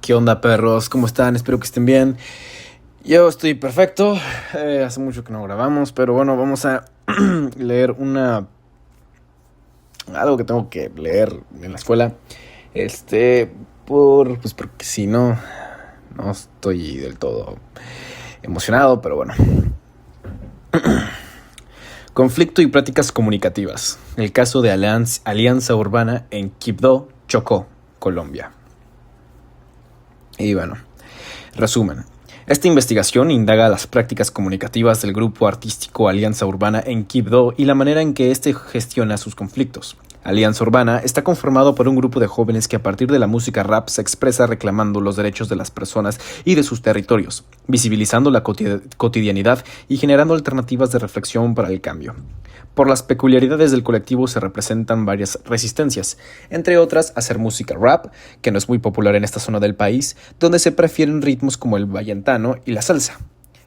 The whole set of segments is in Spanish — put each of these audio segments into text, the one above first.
¿Qué onda, perros? ¿Cómo están? Espero que estén bien. Yo estoy perfecto. Hace mucho que no grabamos, pero bueno, vamos a leer algo que tengo que leer en la escuela. Porque si no estoy del todo emocionado, pero bueno. Conflicto y prácticas comunicativas. El caso de Alianza Urbana en Quibdó, Chocó, Colombia. Y bueno, resumen. Esta investigación indaga las prácticas comunicativas del grupo artístico Alianza Urbana en Quibdó y la manera en que éste gestiona sus conflictos. Alianza Urbana está conformado por un grupo de jóvenes que a partir de la música rap se expresa reclamando los derechos de las personas y de sus territorios, visibilizando la cotidianidad y generando alternativas de reflexión para el cambio. Por las peculiaridades del colectivo se representan varias resistencias, entre otras hacer música rap, que no es muy popular en esta zona del país, donde se prefieren ritmos como el vallenato y la salsa.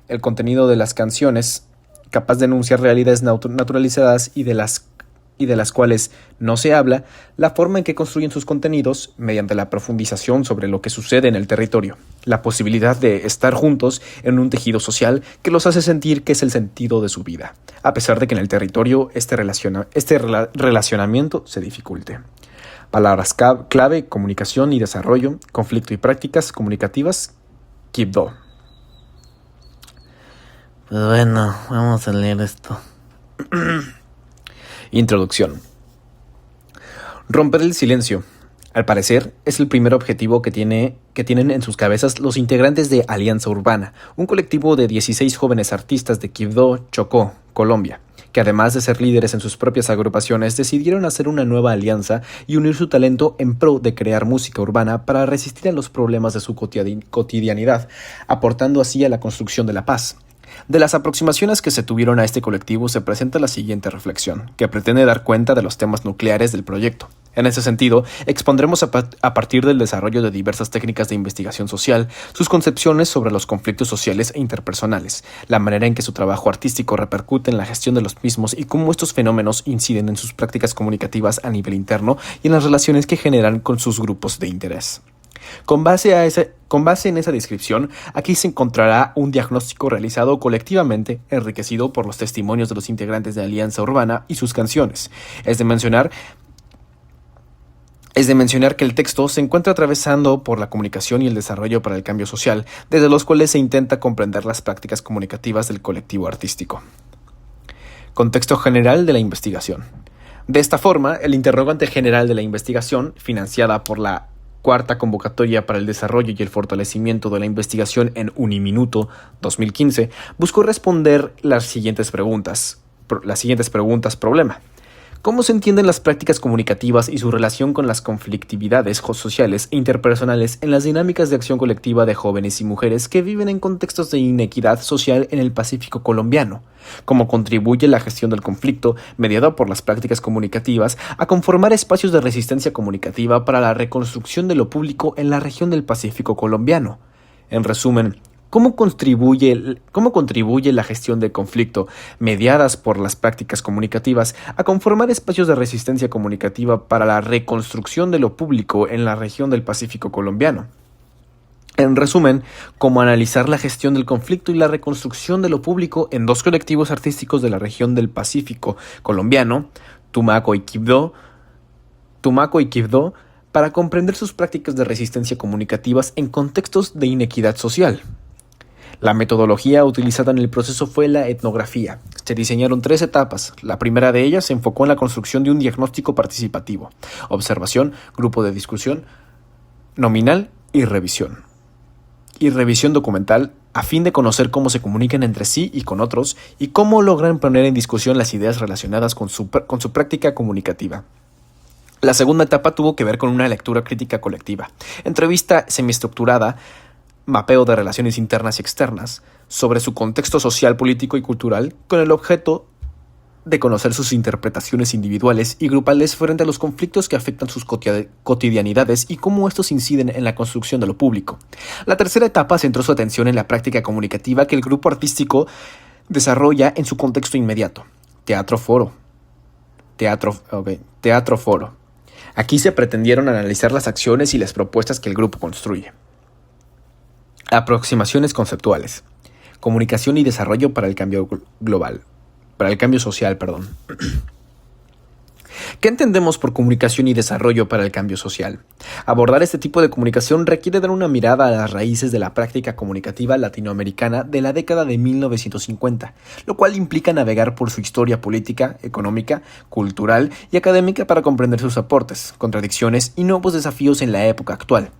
El contenido de las canciones, capaz de enunciar realidades naturalizadas y de las cuales no se habla, la forma en que construyen sus contenidos mediante la profundización sobre lo que sucede en el territorio, la posibilidad de estar juntos en un tejido social que los hace sentir que es el sentido de su vida, a pesar de que en el territorio este relacionamiento se dificulte. Palabras clave: comunicación y desarrollo, conflicto y prácticas comunicativas, Quibdó. Pues bueno, vamos a leer esto. Introducción. Romper el silencio. Al parecer, es el primer objetivo que tienen en sus cabezas los integrantes de Alianza Urbana, un colectivo de 16 jóvenes artistas de Quibdó, Chocó, Colombia, que además de ser líderes en sus propias agrupaciones, decidieron hacer una nueva alianza y unir su talento en pro de crear música urbana para resistir a los problemas de su cotidianidad, aportando así a la construcción de la paz. De las aproximaciones que se tuvieron a este colectivo se presenta la siguiente reflexión, que pretende dar cuenta de los temas nucleares del proyecto. En ese sentido, expondremos a partir del desarrollo de diversas técnicas de investigación social, sus concepciones sobre los conflictos sociales e interpersonales, la manera en que su trabajo artístico repercute en la gestión de los mismos y cómo estos fenómenos inciden en sus prácticas comunicativas a nivel interno y en las relaciones que generan con sus grupos de interés. Con base en esa descripción, aquí se encontrará un diagnóstico realizado colectivamente, enriquecido por los testimonios de los integrantes de Alianza Urbana y sus canciones. Es de mencionar que el texto se encuentra atravesando por la comunicación y el desarrollo para el cambio social, desde los cuales se intenta comprender las prácticas comunicativas del colectivo artístico. Contexto general de la investigación. De esta forma, el interrogante general de la investigación, financiada por la Cuarta Convocatoria para el Desarrollo y el Fortalecimiento de la Investigación en Uniminuto 2015, buscó responder las siguientes preguntas problema. ¿Cómo se entienden las prácticas comunicativas y su relación con las conflictividades sociales e interpersonales en las dinámicas de acción colectiva de jóvenes y mujeres que viven en contextos de inequidad social en el Pacífico colombiano? ¿Cómo contribuye la gestión del conflicto, mediada por las prácticas comunicativas, a conformar espacios de resistencia comunicativa para la reconstrucción de lo público en la región del Pacífico colombiano? En resumen, ¿cómo contribuye la gestión del conflicto, mediadas por las prácticas comunicativas, a conformar espacios de resistencia comunicativa para la reconstrucción de lo público en la región del Pacífico colombiano? En resumen, cómo analizar la gestión del conflicto y la reconstrucción de lo público en dos colectivos artísticos de la región del Pacífico colombiano, Tumaco y Quibdó, para comprender sus prácticas de resistencia comunicativas en contextos de inequidad social. La metodología utilizada en el proceso fue la etnografía. Se diseñaron 3 etapas. La primera de ellas se enfocó en la construcción de un diagnóstico participativo: observación, grupo de discusión, nominal y revisión. Y revisión documental, a fin de conocer cómo se comunican entre sí y con otros y cómo logran poner en discusión las ideas relacionadas con su práctica comunicativa. La segunda etapa tuvo que ver con una lectura crítica colectiva, entrevista semiestructurada, mapeo de relaciones internas y externas, sobre su contexto social, político y cultural, con el objeto de conocer sus interpretaciones individuales y grupales frente a los conflictos que afectan sus cotidianidades y cómo estos inciden en la construcción de lo público. La tercera etapa centró su atención en la práctica comunicativa que el grupo artístico desarrolla en su contexto inmediato: teatro foro. Aquí se pretendieron analizar las acciones y las propuestas que el grupo construye. Aproximaciones conceptuales. Comunicación y desarrollo para el cambio global. Para el cambio social, perdón. ¿Qué entendemos por comunicación y desarrollo para el cambio social? Abordar este tipo de comunicación requiere dar una mirada a las raíces de la práctica comunicativa latinoamericana de la década de 1950, lo cual implica navegar por su historia política, económica, cultural y académica para comprender sus aportes, contradicciones y nuevos desafíos en la época actual.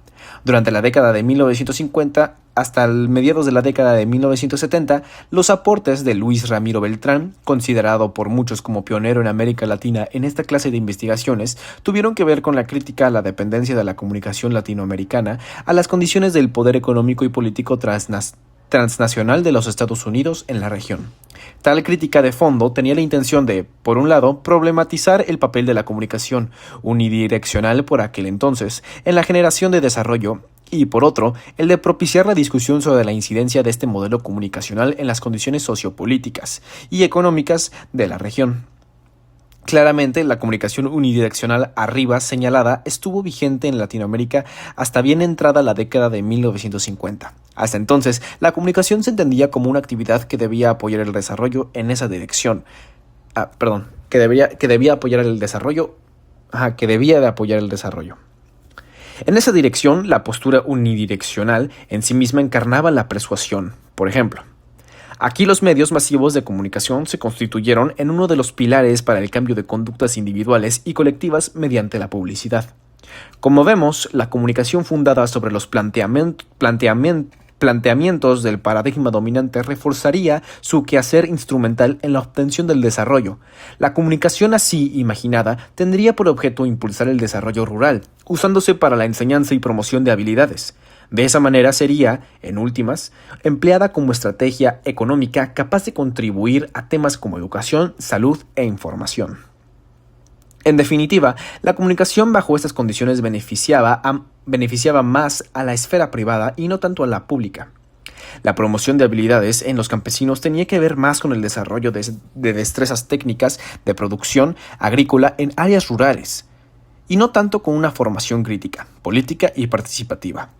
Durante la década de 1950 hasta mediados de la década de 1970, los aportes de Luis Ramiro Beltrán, considerado por muchos como pionero en América Latina en esta clase de investigaciones, tuvieron que ver con la crítica a la dependencia de la comunicación latinoamericana a las condiciones del poder económico y político transnacional de los Estados Unidos en la región. Tal crítica de fondo tenía la intención de, por un lado, problematizar el papel de la comunicación unidireccional por aquel entonces en la generación de desarrollo y, por otro, el de propiciar la discusión sobre la incidencia de este modelo comunicacional en las condiciones sociopolíticas y económicas de la región. Claramente, la comunicación unidireccional arriba señalada estuvo vigente en Latinoamérica hasta bien entrada la década de 1950. Hasta entonces, la comunicación se entendía como una actividad que debía apoyar el desarrollo en esa dirección. Que debía apoyar el desarrollo. Que debía de apoyar el desarrollo. En esa dirección, la postura unidireccional en sí misma encarnaba la persuasión. Por ejemplo, aquí los medios masivos de comunicación se constituyeron en uno de los pilares para el cambio de conductas individuales y colectivas mediante la publicidad. Como vemos, la comunicación fundada sobre los planteamientos del paradigma dominante reforzaría su quehacer instrumental en la obtención del desarrollo. La comunicación así imaginada tendría por objeto impulsar el desarrollo rural, usándose para la enseñanza y promoción de habilidades. De esa manera sería, en últimas, empleada como estrategia económica capaz de contribuir a temas como educación, salud e información. En definitiva, la comunicación bajo estas condiciones beneficiaba más a la esfera privada y no tanto a la pública. La promoción de habilidades en los campesinos tenía que ver más con el desarrollo de destrezas técnicas de producción agrícola en áreas rurales, y no tanto con una formación crítica, política y participativa.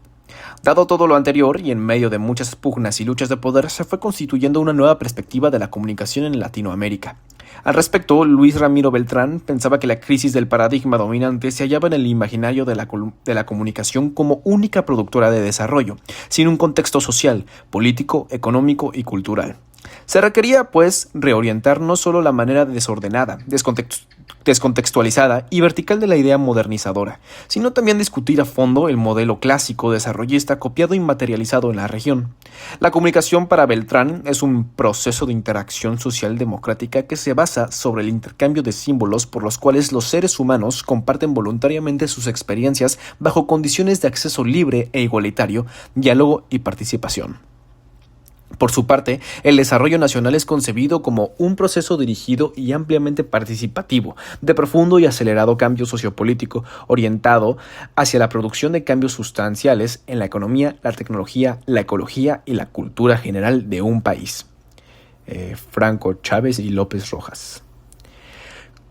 Dado todo lo anterior, y en medio de muchas pugnas y luchas de poder, se fue constituyendo una nueva perspectiva de la comunicación en Latinoamérica. Al respecto, Luis Ramiro Beltrán pensaba que la crisis del paradigma dominante se hallaba en el imaginario de la comunicación como única productora de desarrollo, sin un contexto social, político, económico y cultural. Se requería, pues, reorientar no solo la manera desordenada, descontextualizada y vertical de la idea modernizadora, sino también discutir a fondo el modelo clásico desarrollista copiado y materializado en la región. La comunicación para Beltrán es un proceso de interacción social democrática que se basa sobre el intercambio de símbolos por los cuales los seres humanos comparten voluntariamente sus experiencias bajo condiciones de acceso libre e igualitario, diálogo y participación. Por su parte, el desarrollo nacional es concebido como un proceso dirigido y ampliamente participativo, de profundo y acelerado cambio sociopolítico, orientado hacia la producción de cambios sustanciales en la economía, la tecnología, la ecología y la cultura general de un país. Franco Chávez y López Rojas.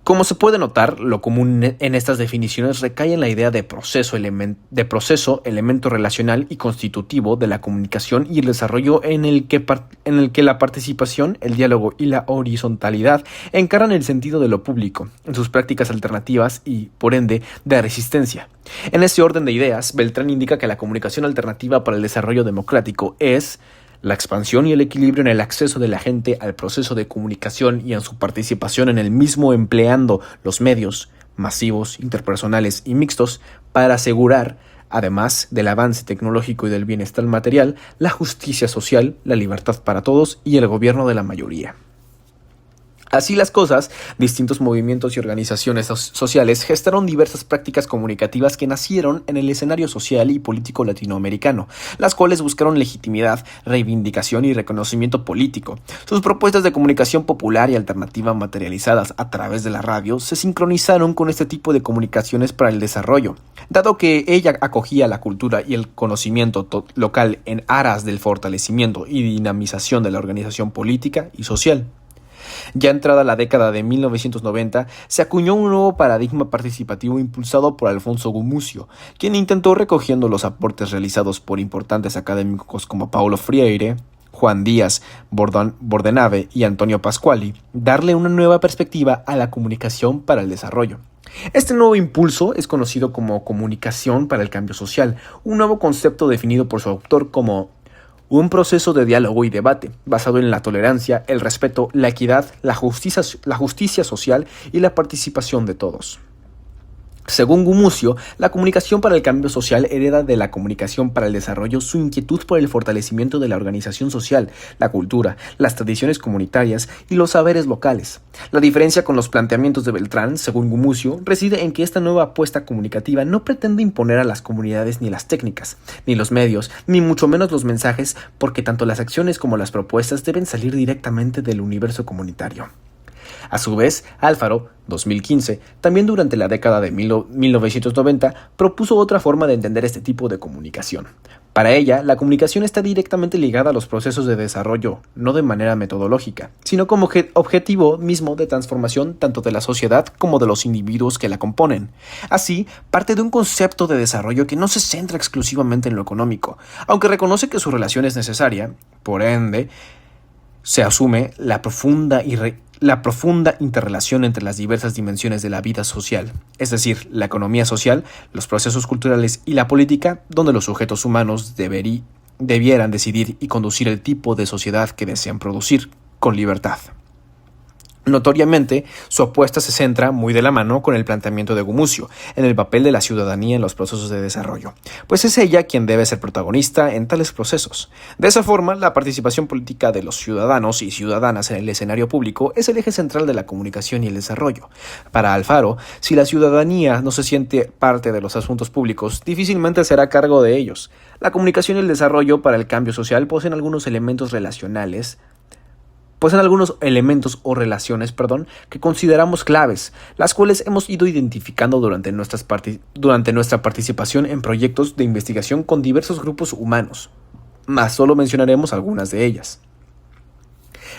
Como se puede notar, lo común en estas definiciones recae en la idea de proceso, elemento relacional y constitutivo de la comunicación y el desarrollo en el que la participación, el diálogo y la horizontalidad encaran el sentido de lo público, en sus prácticas alternativas y, por ende, de resistencia. En ese orden de ideas, Beltrán indica que la comunicación alternativa para el desarrollo democrático es la expansión y el equilibrio en el acceso de la gente al proceso de comunicación y en su participación en el mismo empleando los medios masivos, interpersonales y mixtos para asegurar, además del avance tecnológico y del bienestar material, la justicia social, la libertad para todos y el gobierno de la mayoría. Así las cosas, distintos movimientos y organizaciones sociales gestaron diversas prácticas comunicativas que nacieron en el escenario social y político latinoamericano, las cuales buscaron legitimidad, reivindicación y reconocimiento político. Sus propuestas de comunicación popular y alternativa materializadas a través de la radio se sincronizaron con este tipo de comunicaciones para el desarrollo, dado que ella acogía la cultura y el conocimiento local en aras del fortalecimiento y dinamización de la organización política y social. Ya entrada la década de 1990, se acuñó un nuevo paradigma participativo impulsado por Alfonso Gumucio, quien intentó, recogiendo los aportes realizados por importantes académicos como Paulo Freire, Juan Díaz Bordenave y Antonio Pasquali, darle una nueva perspectiva a la comunicación para el desarrollo. Este nuevo impulso es conocido como comunicación para el cambio social, un nuevo concepto definido por su autor como un proceso de diálogo y debate, basado en la tolerancia, el respeto, la equidad, la justicia social y la participación de todos. Según Gumucio, la comunicación para el cambio social hereda de la comunicación para el desarrollo su inquietud por el fortalecimiento de la organización social, la cultura, las tradiciones comunitarias y los saberes locales. La diferencia con los planteamientos de Beltrán, según Gumucio, reside en que esta nueva apuesta comunicativa no pretende imponer a las comunidades ni las técnicas, ni los medios, ni mucho menos los mensajes, porque tanto las acciones como las propuestas deben salir directamente del universo comunitario. A su vez, Alfaro, 2015, también durante la década de 1990, propuso otra forma de entender este tipo de comunicación. Para ella, la comunicación está directamente ligada a los procesos de desarrollo, no de manera metodológica, sino como objetivo mismo de transformación tanto de la sociedad como de los individuos que la componen. Así, parte de un concepto de desarrollo que no se centra exclusivamente en lo económico, aunque reconoce que su relación es necesaria, por ende, se asume la profunda interrelación entre las diversas dimensiones de la vida social, es decir, la economía social, los procesos culturales y la política, donde los sujetos humanos debieran decidir y conducir el tipo de sociedad que desean producir con libertad. Notoriamente, su apuesta se centra muy de la mano con el planteamiento de Gumucio en el papel de la ciudadanía en los procesos de desarrollo, pues es ella quien debe ser protagonista en tales procesos. De esa forma, la participación política de los ciudadanos y ciudadanas en el escenario público es el eje central de la comunicación y el desarrollo. Para Alfaro, si la ciudadanía no se siente parte de los asuntos públicos, difícilmente se hará cargo de ellos. La comunicación y el desarrollo para el cambio social poseen algunos elementos o relaciones que consideramos claves, las cuales hemos ido identificando durante nuestra participación en proyectos de investigación con diversos grupos humanos, mas solo mencionaremos algunas de ellas.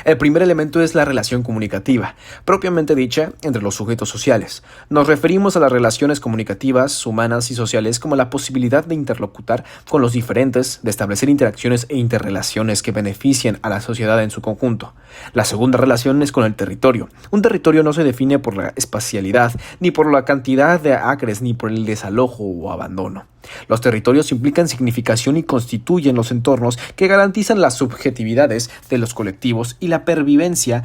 El primer elemento es la relación comunicativa, propiamente dicha entre los sujetos sociales. Nos referimos a las relaciones comunicativas, humanas y sociales como la posibilidad de interlocutar con los diferentes, de establecer interacciones e interrelaciones que beneficien a la sociedad en su conjunto. La segunda relación es con el territorio. Un territorio no se define por la espacialidad, ni por la cantidad de acres, ni por el desalojo o abandono. Los territorios implican significación y constituyen los entornos que garantizan las subjetividades de los colectivos y la pervivencia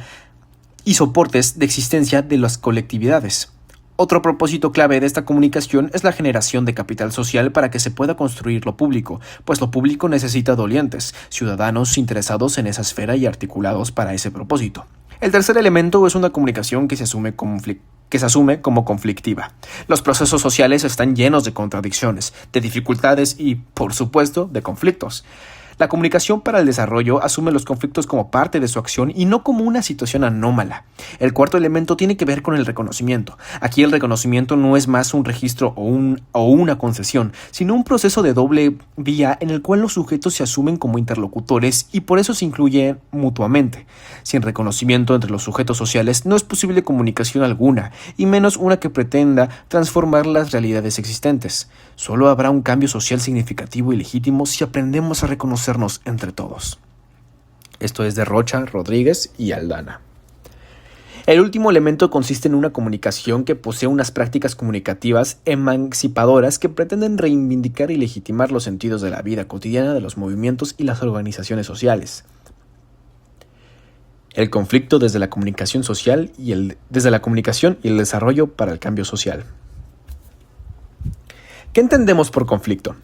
y soportes de existencia de las colectividades. Otro propósito clave de esta comunicación es la generación de capital social para que se pueda construir lo público, pues lo público necesita dolientes, ciudadanos interesados en esa esfera y articulados para ese propósito. El tercer elemento es una comunicación que se asume como conflictiva. Los procesos sociales están llenos de contradicciones, de dificultades y, por supuesto, de conflictos. La comunicación para el desarrollo asume los conflictos como parte de su acción y no como una situación anómala. El cuarto elemento tiene que ver con el reconocimiento. Aquí el reconocimiento no es más un registro o una concesión, sino un proceso de doble vía en el cual los sujetos se asumen como interlocutores y por eso se incluyen mutuamente. Sin reconocimiento entre los sujetos sociales no es posible comunicación alguna, y menos una que pretenda transformar las realidades existentes. Solo habrá un cambio social significativo y legítimo si aprendemos a reconocernos entre todos. Esto es de Rocha, Rodríguez y Aldana. El último elemento consiste en una comunicación que posee unas prácticas comunicativas emancipadoras que pretenden reivindicar y legitimar los sentidos de la vida cotidiana de los movimientos y las organizaciones sociales. El conflicto desde la comunicación y el desarrollo para el cambio social. ¿Qué entendemos por conflicto?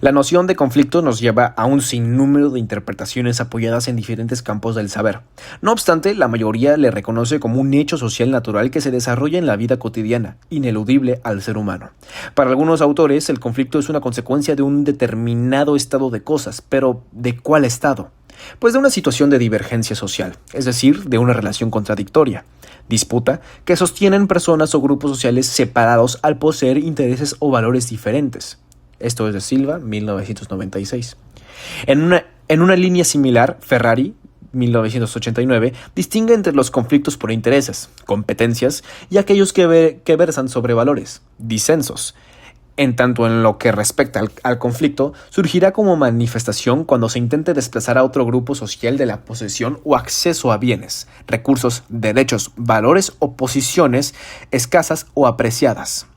La noción de conflicto nos lleva a un sinnúmero de interpretaciones apoyadas en diferentes campos del saber. No obstante, la mayoría le reconoce como un hecho social natural que se desarrolla en la vida cotidiana, ineludible al ser humano. Para algunos autores, el conflicto es una consecuencia de un determinado estado de cosas, pero ¿de cuál estado? Pues de una situación de divergencia social, es decir, de una relación contradictoria, disputa, que sostienen personas o grupos sociales separados al poseer intereses o valores diferentes. Esto es de Silva, 1996. En una línea similar, Ferrari, 1989, distingue entre los conflictos por intereses, competencias y aquellos que versan sobre valores, disensos. En tanto en lo que respecta al conflicto, surgirá como manifestación cuando se intente desplazar a otro grupo social de la posesión o acceso a bienes, recursos, derechos, valores o posiciones escasas o apreciadas.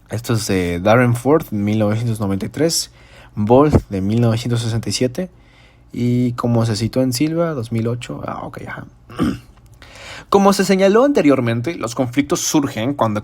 Esto es de Darren Ford, 1993, Bolt, de 1967, y como se citó en Silva, 2008. Como se señaló anteriormente, los conflictos surgen cuando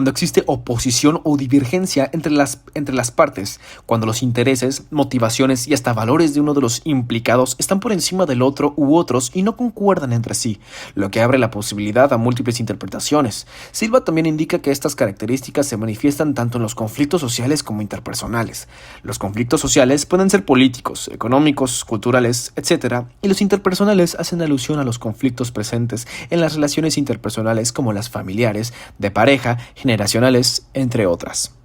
existe oposición o divergencia entre las partes, cuando los intereses, motivaciones y hasta valores de uno de los implicados están por encima del otro u otros y no concuerdan entre sí, lo que abre la posibilidad a múltiples interpretaciones. Silva también indica que estas características se manifiestan tanto en los conflictos sociales como interpersonales. Los conflictos sociales pueden ser políticos, económicos, culturales, etc., y los interpersonales hacen alusión a los conflictos presentes en las relaciones interpersonales como las familiares, de pareja, generacionales, entre otras.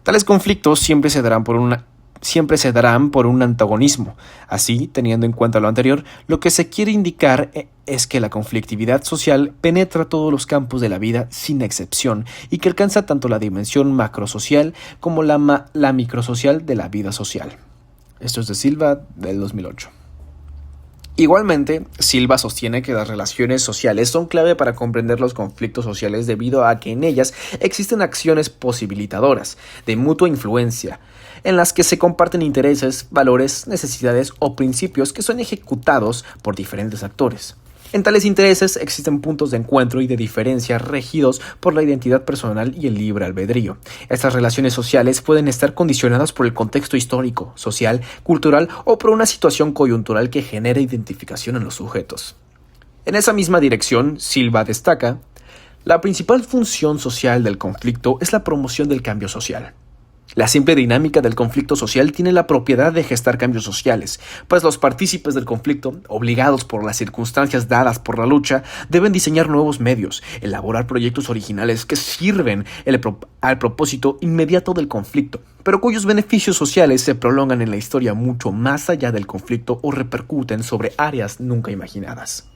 Tales conflictos siempre se darán por un antagonismo. Así, teniendo en cuenta lo anterior, lo que se quiere indicar es que la conflictividad social penetra todos los campos de la vida sin excepción y que alcanza tanto la dimensión macrosocial como la microsocial de la vida social. Esto es de Silva, del 2008. Igualmente, Silva sostiene que las relaciones sociales son clave para comprender los conflictos sociales debido a que en ellas existen acciones posibilitadoras, de mutua influencia, en las que se comparten intereses, valores, necesidades o principios que son ejecutados por diferentes actores. En tales intereses existen puntos de encuentro y de diferencia regidos por la identidad personal y el libre albedrío. Estas relaciones sociales pueden estar condicionadas por el contexto histórico, social, cultural o por una situación coyuntural que genera identificación en los sujetos. En esa misma dirección, Silva destaca: la principal función social del conflicto es la promoción del cambio social. La simple dinámica del conflicto social tiene la propiedad de gestar cambios sociales, pues los partícipes del conflicto, obligados por las circunstancias dadas por la lucha, deben diseñar nuevos medios, elaborar proyectos originales que sirven al propósito inmediato del conflicto, pero cuyos beneficios sociales se prolongan en la historia mucho más allá del conflicto o repercuten sobre áreas nunca imaginadas.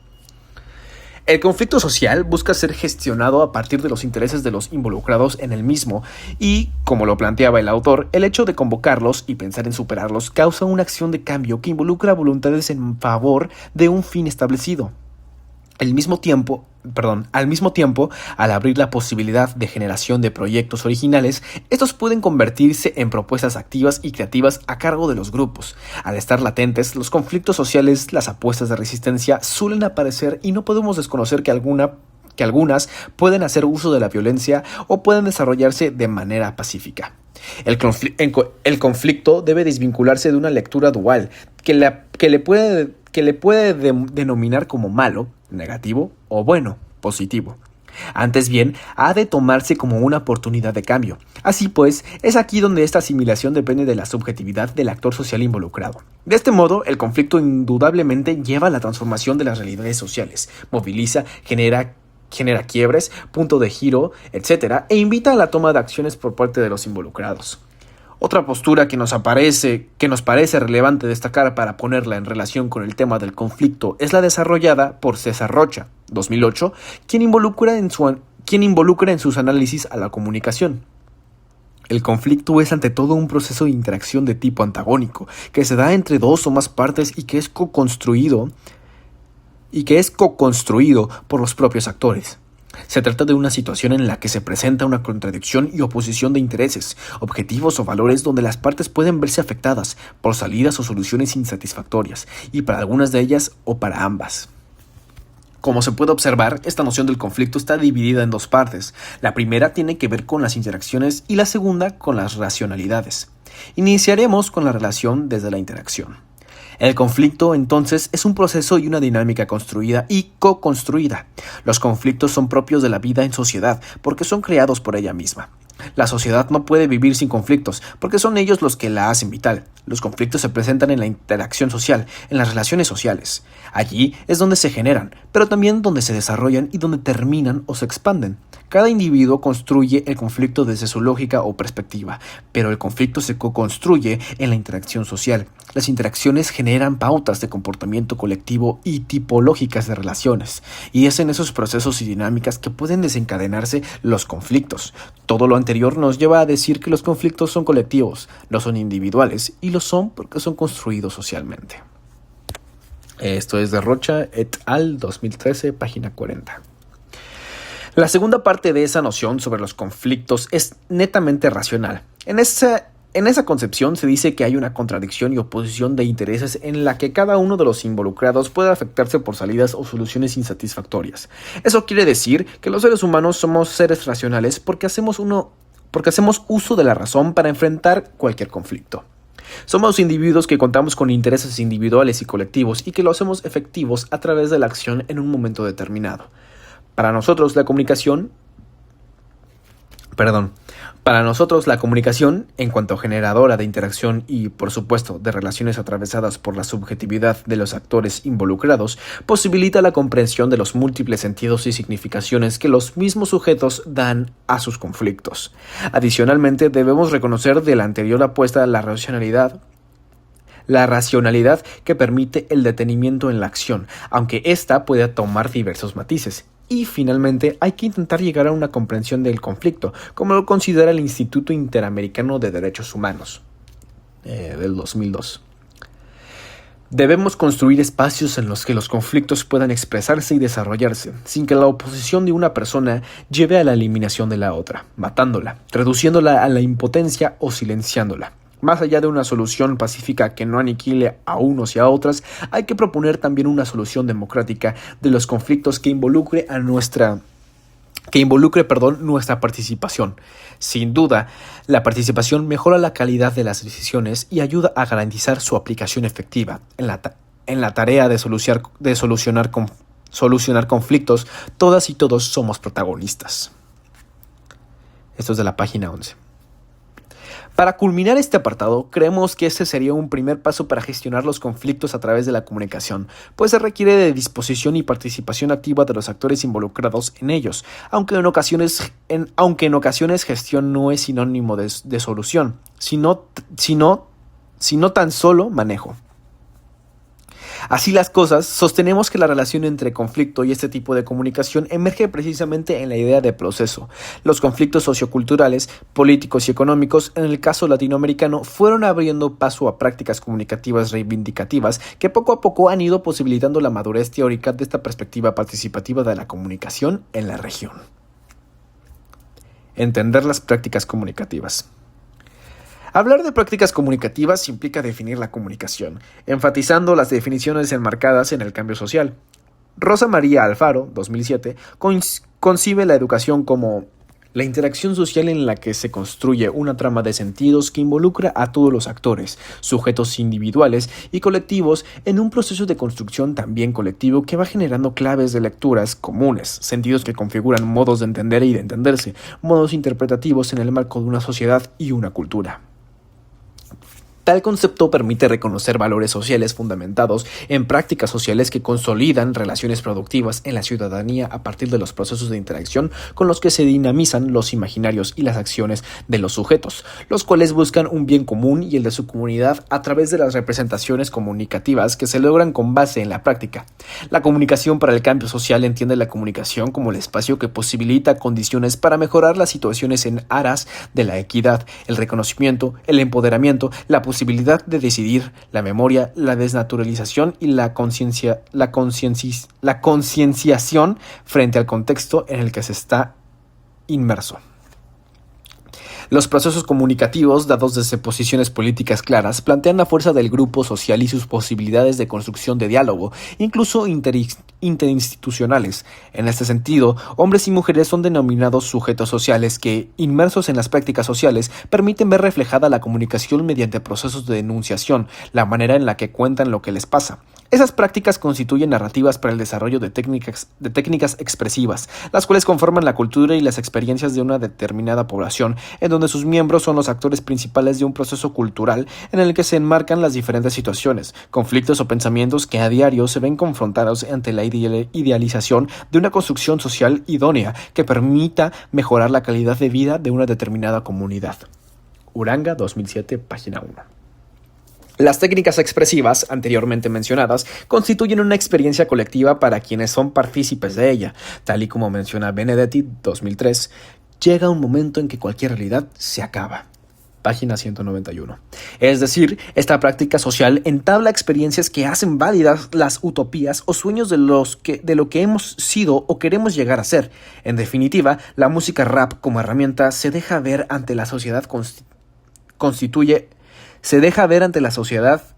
El conflicto social busca ser gestionado a partir de los intereses de los involucrados en el mismo y, como lo planteaba el autor, el hecho de convocarlos y pensar en superarlos causa una acción de cambio que involucra voluntades en favor de un fin establecido. Al mismo tiempo, al abrir la posibilidad de generación de proyectos originales, estos pueden convertirse en propuestas activas y creativas a cargo de los grupos. Al estar latentes, los conflictos sociales, las apuestas de resistencia suelen aparecer y no podemos desconocer que algunas pueden hacer uso de la violencia o pueden desarrollarse de manera pacífica. El conflicto debe desvincularse de una lectura dual que le puede denominar como malo, negativo, o bueno, positivo. Antes bien, ha de tomarse como una oportunidad de cambio. Así pues, es aquí donde esta asimilación depende de la subjetividad del actor social involucrado. De este modo, el conflicto indudablemente lleva a la transformación de las realidades sociales, moviliza, genera quiebres, punto de giro, etc., e invita a la toma de acciones por parte de los involucrados. Otra postura que nos parece relevante destacar para ponerla en relación con el tema del conflicto es la desarrollada por César Rocha, 2008, quien involucra en sus análisis a la comunicación. El conflicto es ante todo un proceso de interacción de tipo antagónico, que se da entre dos o más partes y que es co-construido por los propios actores. Se trata de una situación en la que se presenta una contradicción y oposición de intereses, objetivos o valores donde las partes pueden verse afectadas por salidas o soluciones insatisfactorias, y para algunas de ellas o para ambas. Como se puede observar, esta noción del conflicto está dividida en dos partes. La primera tiene que ver con las interacciones y la segunda con las racionalidades. Iniciaremos con la relación desde la interacción. El conflicto, entonces, es un proceso y una dinámica construida y co-construida. Los conflictos son propios de la vida en sociedad porque son creados por ella misma. La sociedad no puede vivir sin conflictos porque son ellos los que la hacen vital. Los conflictos se presentan en la interacción social, en las relaciones sociales. Allí es donde se generan, pero también donde se desarrollan y donde terminan o se expanden. Cada individuo construye el conflicto desde su lógica o perspectiva, pero el conflicto se co-construye en la interacción social. Las interacciones generan pautas de comportamiento colectivo y tipológicas de relaciones, y es en esos procesos y dinámicas que pueden desencadenarse los conflictos. Todo lo anterior nos lleva a decir que los conflictos son colectivos, no son individuales, y lo son porque son construidos socialmente. Esto es de Rocha et al. 2013, página 40. La segunda parte de esa noción sobre los conflictos es netamente racional. En esa concepción se dice que hay una contradicción y oposición de intereses en la que cada uno de los involucrados puede afectarse por salidas o soluciones insatisfactorias. Eso quiere decir que los seres humanos somos seres racionales porque hacemos uso de la razón para enfrentar cualquier conflicto. Somos individuos que contamos con intereses individuales y colectivos y que lo hacemos efectivos a través de la acción en un momento determinado. Para nosotros la comunicación, en cuanto generadora de interacción y, por supuesto, de relaciones atravesadas por la subjetividad de los actores involucrados, posibilita la comprensión de los múltiples sentidos y significaciones que los mismos sujetos dan a sus conflictos. Adicionalmente, debemos reconocer de la anterior apuesta la racionalidad que permite el detenimiento en la acción, aunque ésta pueda tomar diversos matices. Y finalmente hay que intentar llegar a una comprensión del conflicto, como lo considera el Instituto Interamericano de Derechos Humanos, del 2002. Debemos construir espacios en los que los conflictos puedan expresarse y desarrollarse, sin que la oposición de una persona lleve a la eliminación de la otra, matándola, reduciéndola a la impotencia o silenciándola. Más allá de una solución pacífica que no aniquile a unos y a otras, hay que proponer también una solución democrática de los conflictos que involucre nuestra participación. Sin duda, la participación mejora la calidad de las decisiones y ayuda a garantizar su aplicación efectiva. En la tarea de solucionar conflictos, todas y todos somos protagonistas. Esto es de la página 11. Para culminar este apartado, creemos que este sería un primer paso para gestionar los conflictos a través de la comunicación, pues se requiere de disposición y participación activa de los actores involucrados en ellos, aunque en ocasiones gestión no es sinónimo de solución, sino tan solo manejo. Así las cosas, sostenemos que la relación entre conflicto y este tipo de comunicación emerge precisamente en la idea de proceso. Los conflictos socioculturales, políticos y económicos, en el caso latinoamericano, fueron abriendo paso a prácticas comunicativas reivindicativas que poco a poco han ido posibilitando la madurez teórica de esta perspectiva participativa de la comunicación en la región. Entender las prácticas comunicativas. Hablar de prácticas comunicativas implica definir la comunicación, enfatizando las definiciones enmarcadas en el cambio social. Rosa María Alfaro, 2007, concibe la educación como la interacción social en la que se construye una trama de sentidos que involucra a todos los actores, sujetos individuales y colectivos en un proceso de construcción también colectivo que va generando claves de lecturas comunes, sentidos que configuran modos de entender y de entenderse, modos interpretativos en el marco de una sociedad y una cultura. Tal concepto permite reconocer valores sociales fundamentados en prácticas sociales que consolidan relaciones productivas en la ciudadanía a partir de los procesos de interacción con los que se dinamizan los imaginarios y las acciones de los sujetos, los cuales buscan un bien común y el de su comunidad a través de las representaciones comunicativas que se logran con base en la práctica. La comunicación para el cambio social entiende la comunicación como el espacio que posibilita condiciones para mejorar las situaciones en aras de la equidad, el reconocimiento, el empoderamiento, la posibilidad de decidir, la memoria, la desnaturalización y la concienciación frente al contexto en el que se está inmerso. Los procesos comunicativos, dados desde posiciones políticas claras, plantean la fuerza del grupo social y sus posibilidades de construcción de diálogo, incluso interinstitucionales. En este sentido, hombres y mujeres son denominados sujetos sociales que, inmersos en las prácticas sociales, permiten ver reflejada la comunicación mediante procesos de denunciación, la manera en la que cuentan lo que les pasa. Esas prácticas constituyen narrativas para el desarrollo de técnicas expresivas, las cuales conforman la cultura y las experiencias de una determinada población, en donde sus miembros son los actores principales de un proceso cultural en el que se enmarcan las diferentes situaciones, conflictos o pensamientos que a diario se ven confrontados ante la idealización de una construcción social idónea que permita mejorar la calidad de vida de una determinada comunidad. Uranga, 2007, página 1. Las técnicas expresivas, anteriormente mencionadas, constituyen una experiencia colectiva para quienes son partícipes de ella. Tal y como menciona Benedetti, 2003, llega un momento en que cualquier realidad se acaba. Página 191. Es decir, esta práctica social entabla experiencias que hacen válidas las utopías o sueños de lo que hemos sido o queremos llegar a ser. En definitiva, la música rap como herramienta se deja ver ante la sociedad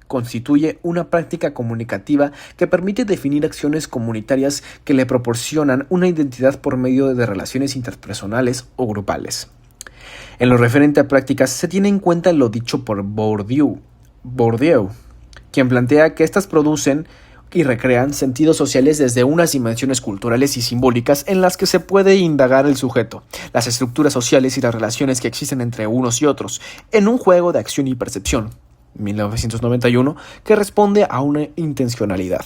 constituye una práctica comunicativa que permite definir acciones comunitarias que le proporcionan una identidad por medio de relaciones interpersonales o grupales. En lo referente a prácticas, se tiene en cuenta lo dicho por Bourdieu, quien plantea que estas producen y recrean sentidos sociales desde unas dimensiones culturales y simbólicas en las que se puede indagar el sujeto, las estructuras sociales y las relaciones que existen entre unos y otros, en un juego de acción y percepción, 1991, que responde a una intencionalidad.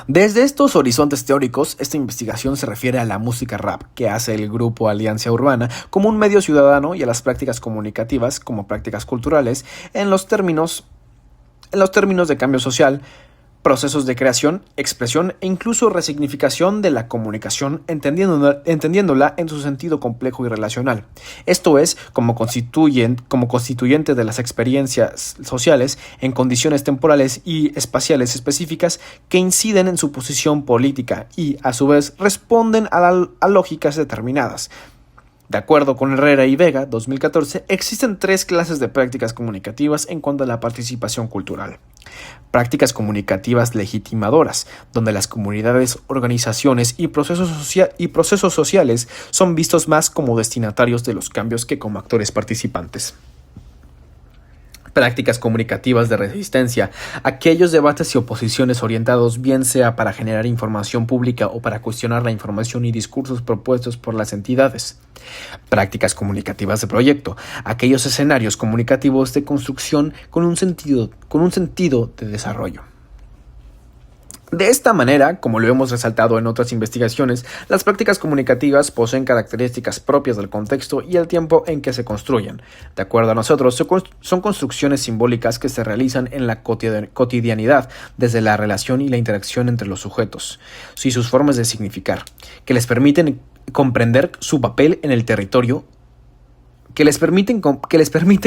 Desde estos horizontes teóricos, esta investigación se refiere a la música rap que hace el grupo Alianza Urbana como un medio ciudadano y a las prácticas comunicativas como prácticas culturales en los términos de cambio social, procesos de creación, expresión e incluso resignificación de la comunicación, entendiéndola en su sentido complejo y relacional. Esto es, como constituyente de las experiencias sociales en condiciones temporales y espaciales específicas que inciden en su posición política y, a su vez, responden a lógicas determinadas. De acuerdo con Herrera y Vega, 2014, existen 3 clases de prácticas comunicativas en cuanto a la participación cultural. Prácticas comunicativas legitimadoras, donde las comunidades, organizaciones y procesos sociales son vistos más como destinatarios de los cambios que como actores participantes. Prácticas comunicativas de resistencia, aquellos debates y oposiciones orientados bien sea para generar información pública o para cuestionar la información y discursos propuestos por las entidades. Prácticas comunicativas de proyecto, aquellos escenarios comunicativos de construcción con un sentido de desarrollo. De esta manera, como lo hemos resaltado en otras investigaciones, las prácticas comunicativas poseen características propias del contexto y el tiempo en que se construyen. De acuerdo a nosotros, son construcciones simbólicas que se realizan en la cotidianidad, desde la relación y la interacción entre los sujetos, y sus formas de significar, que les permiten comprender su papel en el territorio,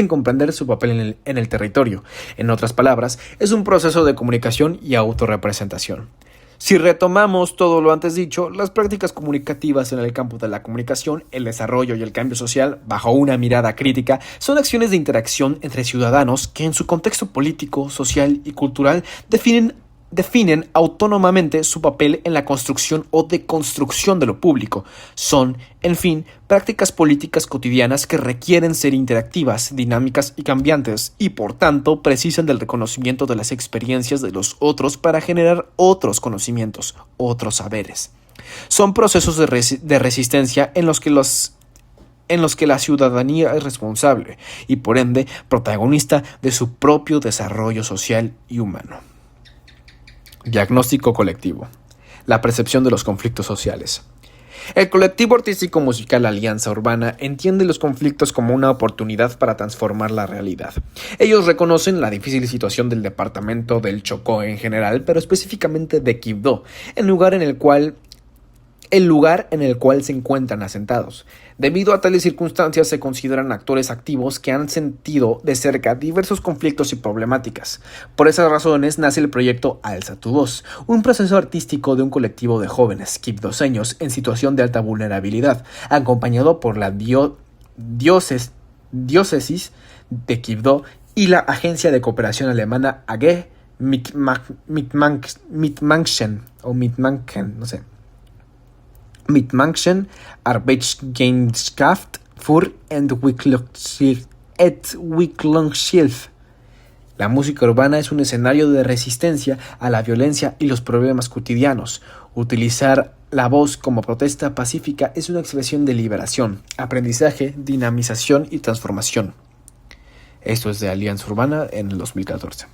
comprender su papel en el territorio. En otras palabras, es un proceso de comunicación y autorrepresentación. Si retomamos todo lo antes dicho, las prácticas comunicativas en el campo de la comunicación, el desarrollo y el cambio social, bajo una mirada crítica, son acciones de interacción entre ciudadanos que en su contexto político, social y cultural definen autónomamente su papel en la construcción o deconstrucción de lo público. Son, en fin, prácticas políticas cotidianas que requieren ser interactivas, dinámicas y cambiantes, y por tanto precisan del reconocimiento de las experiencias de los otros para generar otros conocimientos, otros saberes. Son procesos de resistencia en los que la ciudadanía es responsable y, por ende, protagonista de su propio desarrollo social y humano. Diagnóstico colectivo. La percepción de los conflictos sociales. El colectivo artístico musical Alianza Urbana entiende los conflictos como una oportunidad para transformar la realidad. Ellos reconocen la difícil situación del departamento del Chocó en general, pero específicamente de Quibdó, el lugar en el cual se encuentran asentados. Debido a tales circunstancias, se consideran actores activos que han sentido de cerca diversos conflictos y problemáticas. Por esas razones nace el proyecto Alza tu Voz, un proceso artístico de un colectivo de jóvenes quibdoseños en situación de alta vulnerabilidad, acompañado por la diócesis de Quibdó y la agencia de cooperación alemana AG Mitmanchen, Mitmanchen Arbeitsgemeinschaft für Entwicklungshilfe, La música urbana es un escenario de resistencia a la violencia y los problemas cotidianos. Utilizar la voz como protesta pacífica es una expresión de liberación, aprendizaje, dinamización y transformación. Esto es de Alianza Urbana en el 2014.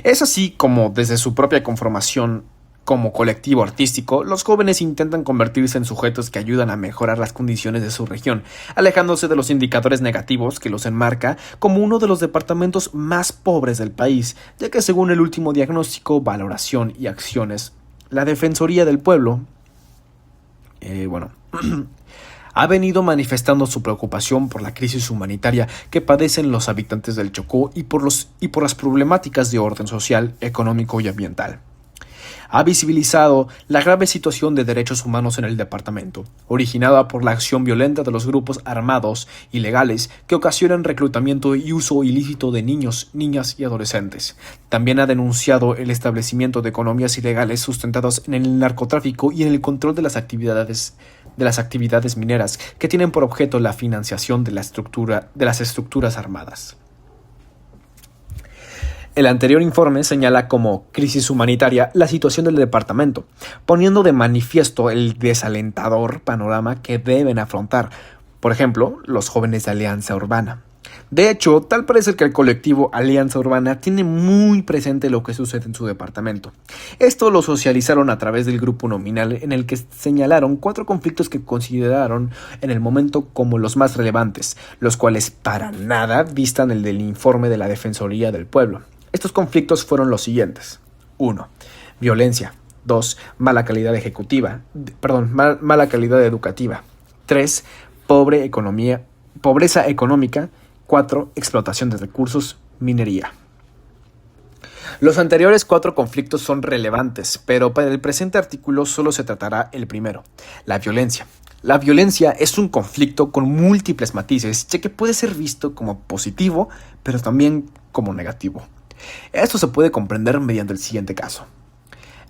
Es así como desde su propia conformación como colectivo artístico, los jóvenes intentan convertirse en sujetos que ayudan a mejorar las condiciones de su región, alejándose de los indicadores negativos que los enmarca como uno de los departamentos más pobres del país, ya que según el último diagnóstico, valoración y acciones, la Defensoría del Pueblo, ha venido manifestando su preocupación por la crisis humanitaria que padecen los habitantes del Chocó y por las problemáticas de orden social, económico y ambiental. Ha visibilizado la grave situación de derechos humanos en el departamento, originada por la acción violenta de los grupos armados ilegales que ocasionan reclutamiento y uso ilícito de niños, niñas y adolescentes. También ha denunciado el establecimiento de economías ilegales sustentadas en el narcotráfico y en el control de las actividades mineras que tienen por objeto la financiación de las estructuras armadas. El anterior informe señala como crisis humanitaria la situación del departamento, poniendo de manifiesto el desalentador panorama que deben afrontar, por ejemplo, los jóvenes de Alianza Urbana. De hecho, tal parece que el colectivo Alianza Urbana tiene muy presente lo que sucede en su departamento. Esto lo socializaron a través del grupo nominal en el que señalaron 4 conflictos que consideraron en el momento como los más relevantes, los cuales para nada distan el del informe de la Defensoría del Pueblo. Estos conflictos fueron los siguientes. 1. Violencia. 2. Mala calidad educativa. 3. Pobreza económica. 4. Explotación de recursos, minería. Los anteriores 4 conflictos son relevantes, pero para el presente artículo solo se tratará el primero, la violencia. La violencia es un conflicto con múltiples matices, ya que puede ser visto como positivo, pero también como negativo. Esto se puede comprender mediante el siguiente caso.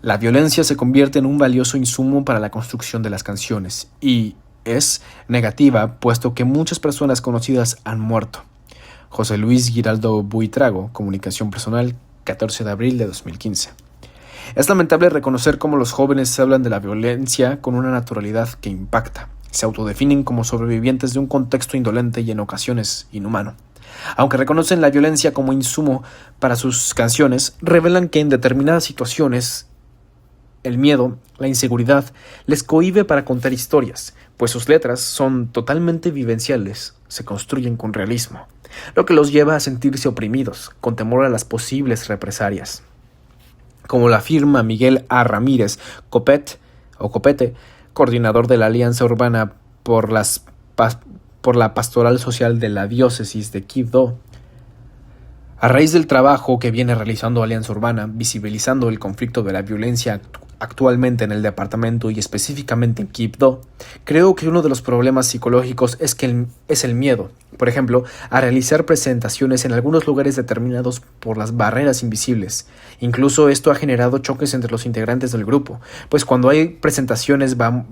La violencia se convierte en un valioso insumo para la construcción de las canciones y es negativa puesto que muchas personas conocidas han muerto. José Luis Giraldo Buitrago, Comunicación Personal, 14 de abril de 2015. Es lamentable reconocer cómo los jóvenes hablan de la violencia con una naturalidad que impacta. Se autodefinen como sobrevivientes de un contexto indolente y en ocasiones inhumano. Aunque reconocen la violencia como insumo para sus canciones, revelan que en determinadas situaciones el miedo, la inseguridad, les cohíbe para contar historias, pues sus letras son totalmente vivenciales, se construyen con realismo, lo que los lleva a sentirse oprimidos, con temor a las posibles represalias. Como lo afirma Miguel A. Ramírez Copete, coordinador de la Alianza Urbana por la Pastoral Social de la Diócesis de Quibdó. A raíz del trabajo que viene realizando Alianza Urbana, visibilizando el conflicto de la violencia actualmente en el departamento y específicamente en Quibdó, creo que uno de los problemas psicológicos es el miedo, por ejemplo, a realizar presentaciones en algunos lugares determinados por las barreras invisibles. Incluso esto ha generado choques entre los integrantes del grupo, pues cuando hay presentaciones vamos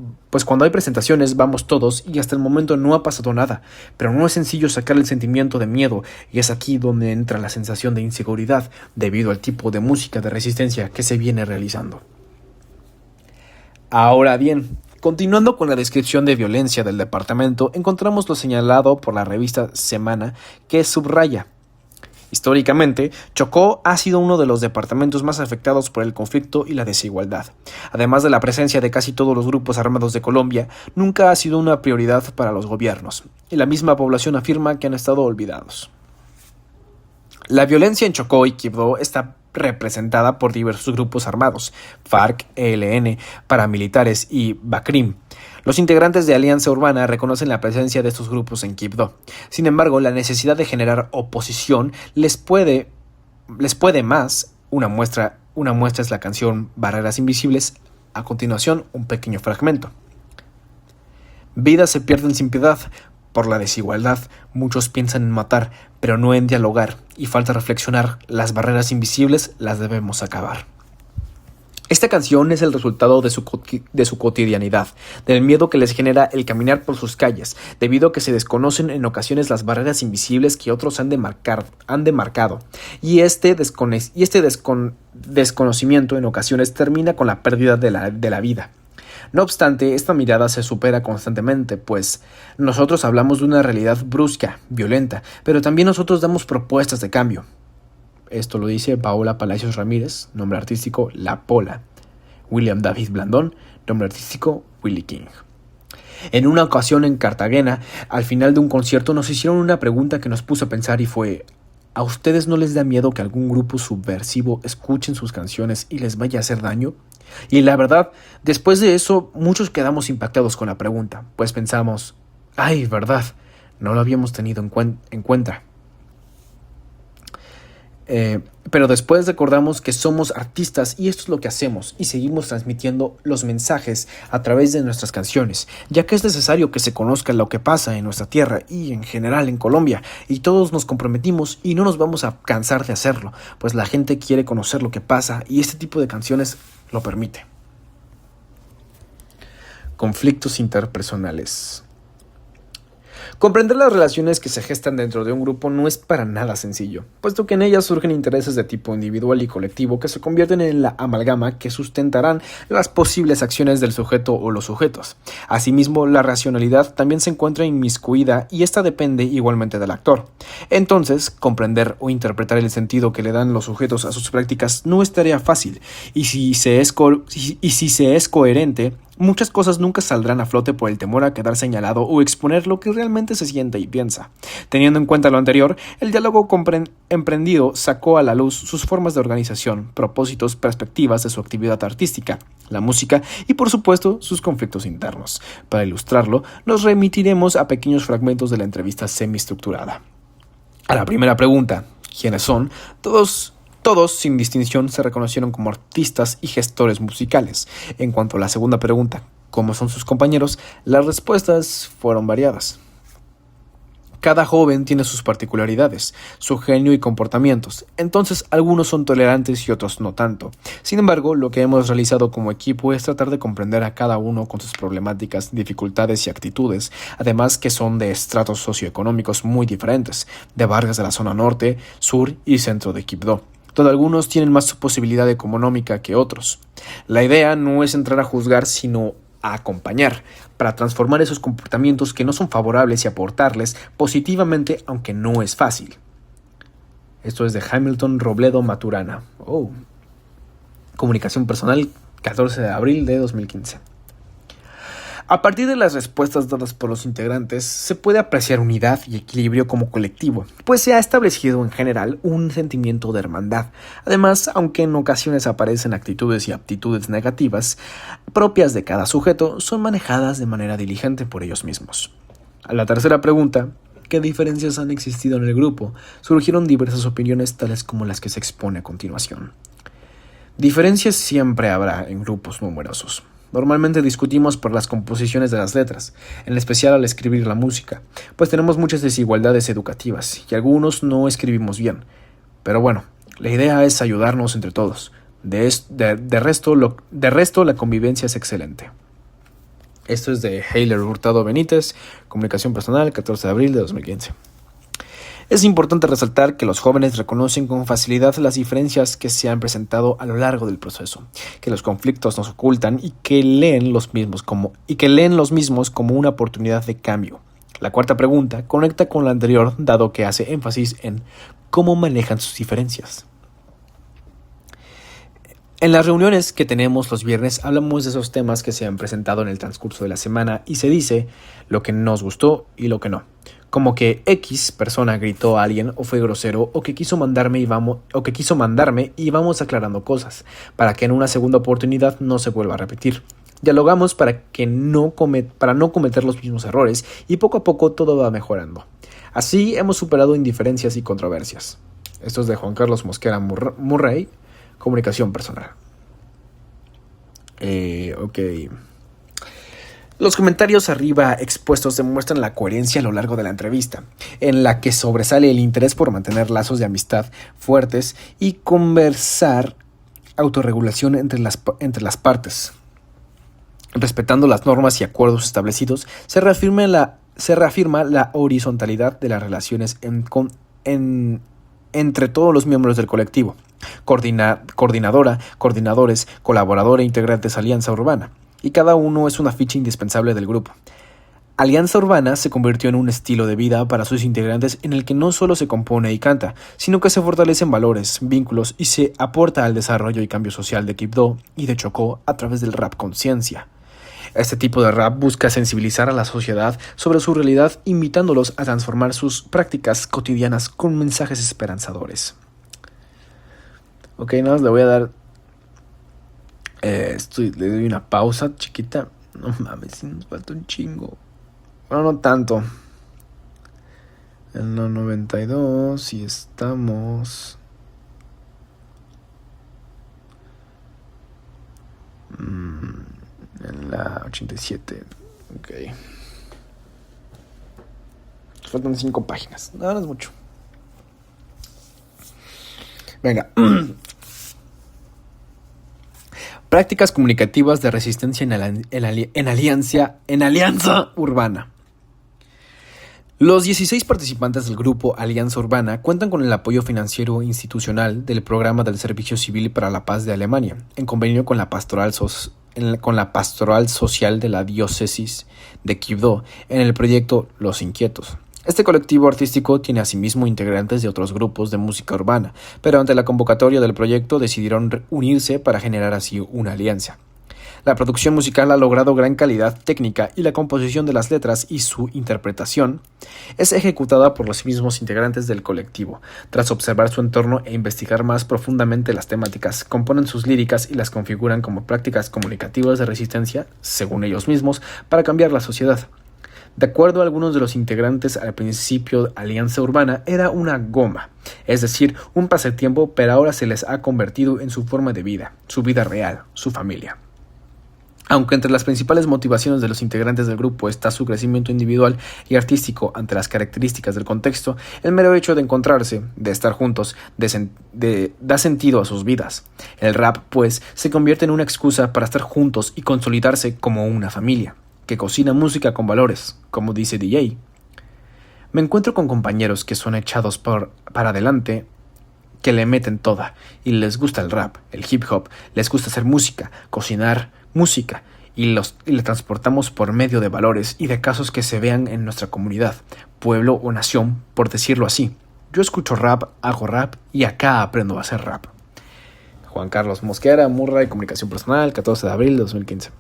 todos y hasta el momento no ha pasado nada, pero no es sencillo sacar el sentimiento de miedo y es aquí donde entra la sensación de inseguridad debido al tipo de música de resistencia que se viene realizando. Ahora bien, continuando con la descripción de violencia del departamento, encontramos lo señalado por la revista Semana, que subraya: históricamente, Chocó ha sido uno de los departamentos más afectados por el conflicto y la desigualdad. Además de la presencia de casi todos los grupos armados de Colombia, nunca ha sido una prioridad para los gobiernos, y la misma población afirma que han estado olvidados. La violencia en Chocó y Quibdó está representada por diversos grupos armados, FARC, ELN, paramilitares y BACRIM. Los integrantes de Alianza Urbana reconocen la presencia de estos grupos en Quibdó. Sin embargo, la necesidad de generar oposición les puede más. Una muestra es la canción Barreras Invisibles. A continuación, un pequeño fragmento. Vidas se pierden sin piedad. Por la desigualdad, muchos piensan en matar, pero no en dialogar, y falta reflexionar, las barreras invisibles las debemos acabar. Esta canción es el resultado de su cotidianidad, del miedo que les genera el caminar por sus calles, debido a que se desconocen en ocasiones las barreras invisibles que otros han demarcado, y este desconocimiento en ocasiones termina con la pérdida de la vida. No obstante, esta mirada se supera constantemente, pues nosotros hablamos de una realidad brusca, violenta, pero también nosotros damos propuestas de cambio. Esto lo dice Paola Palacios Ramírez, nombre artístico La Pola. William David Blandón, nombre artístico Willie King. En una ocasión en Cartagena, al final de un concierto, nos hicieron una pregunta que nos puso a pensar y fue: ¿a ustedes no les da miedo que algún grupo subversivo escuchen sus canciones y les vaya a hacer daño? Y la verdad, después de eso, muchos quedamos impactados con la pregunta, pues pensamos: ¡ay, verdad! No lo habíamos tenido en cuenta. Pero después recordamos que somos artistas y esto es lo que hacemos y seguimos transmitiendo los mensajes a través de nuestras canciones, ya que es necesario que se conozca lo que pasa en nuestra tierra y en general en Colombia, y todos nos comprometimos y no nos vamos a cansar de hacerlo, pues la gente quiere conocer lo que pasa y este tipo de canciones lo permite. Conflictos interpersonales. Comprender las relaciones que se gestan dentro de un grupo no es para nada sencillo, puesto que en ellas surgen intereses de tipo individual y colectivo que se convierten en la amalgama que sustentarán las posibles acciones del sujeto o los sujetos. Asimismo, la racionalidad también se encuentra inmiscuida y esta depende igualmente del actor. Entonces, comprender o interpretar el sentido que le dan los sujetos a sus prácticas no es tarea fácil, y si se es coherente, muchas cosas nunca saldrán a flote por el temor a quedar señalado o exponer lo que realmente se siente y piensa. Teniendo en cuenta lo anterior, el diálogo emprendido sacó a la luz sus formas de organización, propósitos, perspectivas de su actividad artística, la música y, por supuesto, sus conflictos internos. Para ilustrarlo, nos remitiremos a pequeños fragmentos de la entrevista semiestructurada. A la primera pregunta, ¿quiénes son? Todos, sin distinción, se reconocieron como artistas y gestores musicales. En cuanto a la segunda pregunta, ¿cómo son sus compañeros?, las respuestas fueron variadas. Cada joven tiene sus particularidades, su genio y comportamientos, entonces algunos son tolerantes y otros no tanto. Sin embargo, lo que hemos realizado como equipo es tratar de comprender a cada uno con sus problemáticas, dificultades y actitudes, además que son de estratos socioeconómicos muy diferentes, de barrios de la zona norte, sur y centro de Quibdó, donde algunos tienen más posibilidad económica que otros. La idea no es entrar a juzgar, sino a acompañar, para transformar esos comportamientos que no son favorables y aportarles positivamente, aunque no es fácil. Esto es de Hamilton Robledo Maturana. Comunicación personal, 14 de abril de 2015. A partir de las respuestas dadas por los integrantes, se puede apreciar unidad y equilibrio como colectivo, pues se ha establecido en general un sentimiento de hermandad. Además, aunque en ocasiones aparecen actitudes y aptitudes negativas propias de cada sujeto, son manejadas de manera diligente por ellos mismos. A la tercera pregunta, ¿qué diferencias han existido en el grupo?, surgieron diversas opiniones tales como las que se expone a continuación. Diferencias siempre habrá en grupos numerosos. Normalmente discutimos por las composiciones de las letras, en especial al escribir la música, pues tenemos muchas desigualdades educativas y algunos no escribimos bien. Pero bueno, la idea es ayudarnos entre todos. De resto, la convivencia es excelente. Esto es de Heiler Hurtado Benítez, Comunicación Personal, 14 de abril de 2015. Es importante resaltar que los jóvenes reconocen con facilidad las diferencias que se han presentado a lo largo del proceso, que los conflictos nos ocultan y que leen los mismos como una oportunidad de cambio. La cuarta pregunta conecta con la anterior, dado que hace énfasis en cómo manejan sus diferencias. En las reuniones que tenemos los viernes hablamos de esos temas que se han presentado en el transcurso de la semana y se dice lo que nos gustó y lo que no. Como que X persona gritó a alguien o fue grosero o que quiso mandarme y vamos aclarando cosas para que en una segunda oportunidad no se vuelva a repetir. Dialogamos para no cometer los mismos errores y poco a poco todo va mejorando. Así hemos superado indiferencias y controversias. Esto es de Juan Carlos Mosquera Murray, Comunicación Personal. Los comentarios arriba expuestos demuestran la coherencia a lo largo de la entrevista, en la que sobresale el interés por mantener lazos de amistad fuertes y conversar autorregulación entre las partes. Respetando las normas y acuerdos establecidos, se reafirma la horizontalidad de las relaciones entre todos los miembros del colectivo, coordinadora, coordinadores, colaborador e integrantes Alianza Urbana, y cada uno es una ficha indispensable del grupo. Alianza Urbana se convirtió en un estilo de vida para sus integrantes en el que no solo se compone y canta, sino que se fortalecen valores, vínculos y se aporta al desarrollo y cambio social de Quibdó y de Chocó a través del rap conciencia. Este tipo de rap busca sensibilizar a la sociedad sobre su realidad, invitándolos a transformar sus prácticas cotidianas con mensajes esperanzadores. Ok, nada más le voy a dar... le doy una pausa chiquita. No mames, nos falta un chingo. Bueno, no tanto. En la 92 y estamos... en la 87. Ok. Faltan 5 páginas. No es mucho. Venga. Prácticas comunicativas de resistencia en Alianza Urbana. Los 16 participantes del grupo Alianza Urbana cuentan con el apoyo financiero institucional del Programa del Servicio Civil para la Paz de Alemania, en convenio con la Pastoral Social de la Diócesis de Quibdó en el proyecto Los Inquietos. Este colectivo artístico tiene asimismo integrantes de otros grupos de música urbana, pero ante la convocatoria del proyecto decidieron unirse para generar así una alianza. La producción musical ha logrado gran calidad técnica y la composición de las letras y su interpretación es ejecutada por los mismos integrantes del colectivo. Tras observar su entorno e investigar más profundamente las temáticas, componen sus líricas y las configuran como prácticas comunicativas de resistencia, según ellos mismos, para cambiar la sociedad. De acuerdo a algunos de los integrantes, al principio Alianza Urbana era una goma, es decir, un pasatiempo, pero ahora se les ha convertido en su forma de vida, su vida real, su familia. Aunque entre las principales motivaciones de los integrantes del grupo está su crecimiento individual y artístico ante las características del contexto, el mero hecho de encontrarse, de estar juntos, da sentido a sus vidas. El rap, pues, se convierte en una excusa para estar juntos y consolidarse como una familia, que cocina música con valores, como dice DJ. Me encuentro con compañeros que son echados para adelante, que le meten toda, y les gusta el rap, el hip hop, les gusta hacer música, cocinar música, y le transportamos por medio de valores y de casos que se vean en nuestra comunidad, pueblo o nación, por decirlo así. Yo escucho rap, hago rap y acá aprendo a hacer rap. Juan Carlos Mosquera, Murray, Comunicación Personal, 14 de abril de 2015.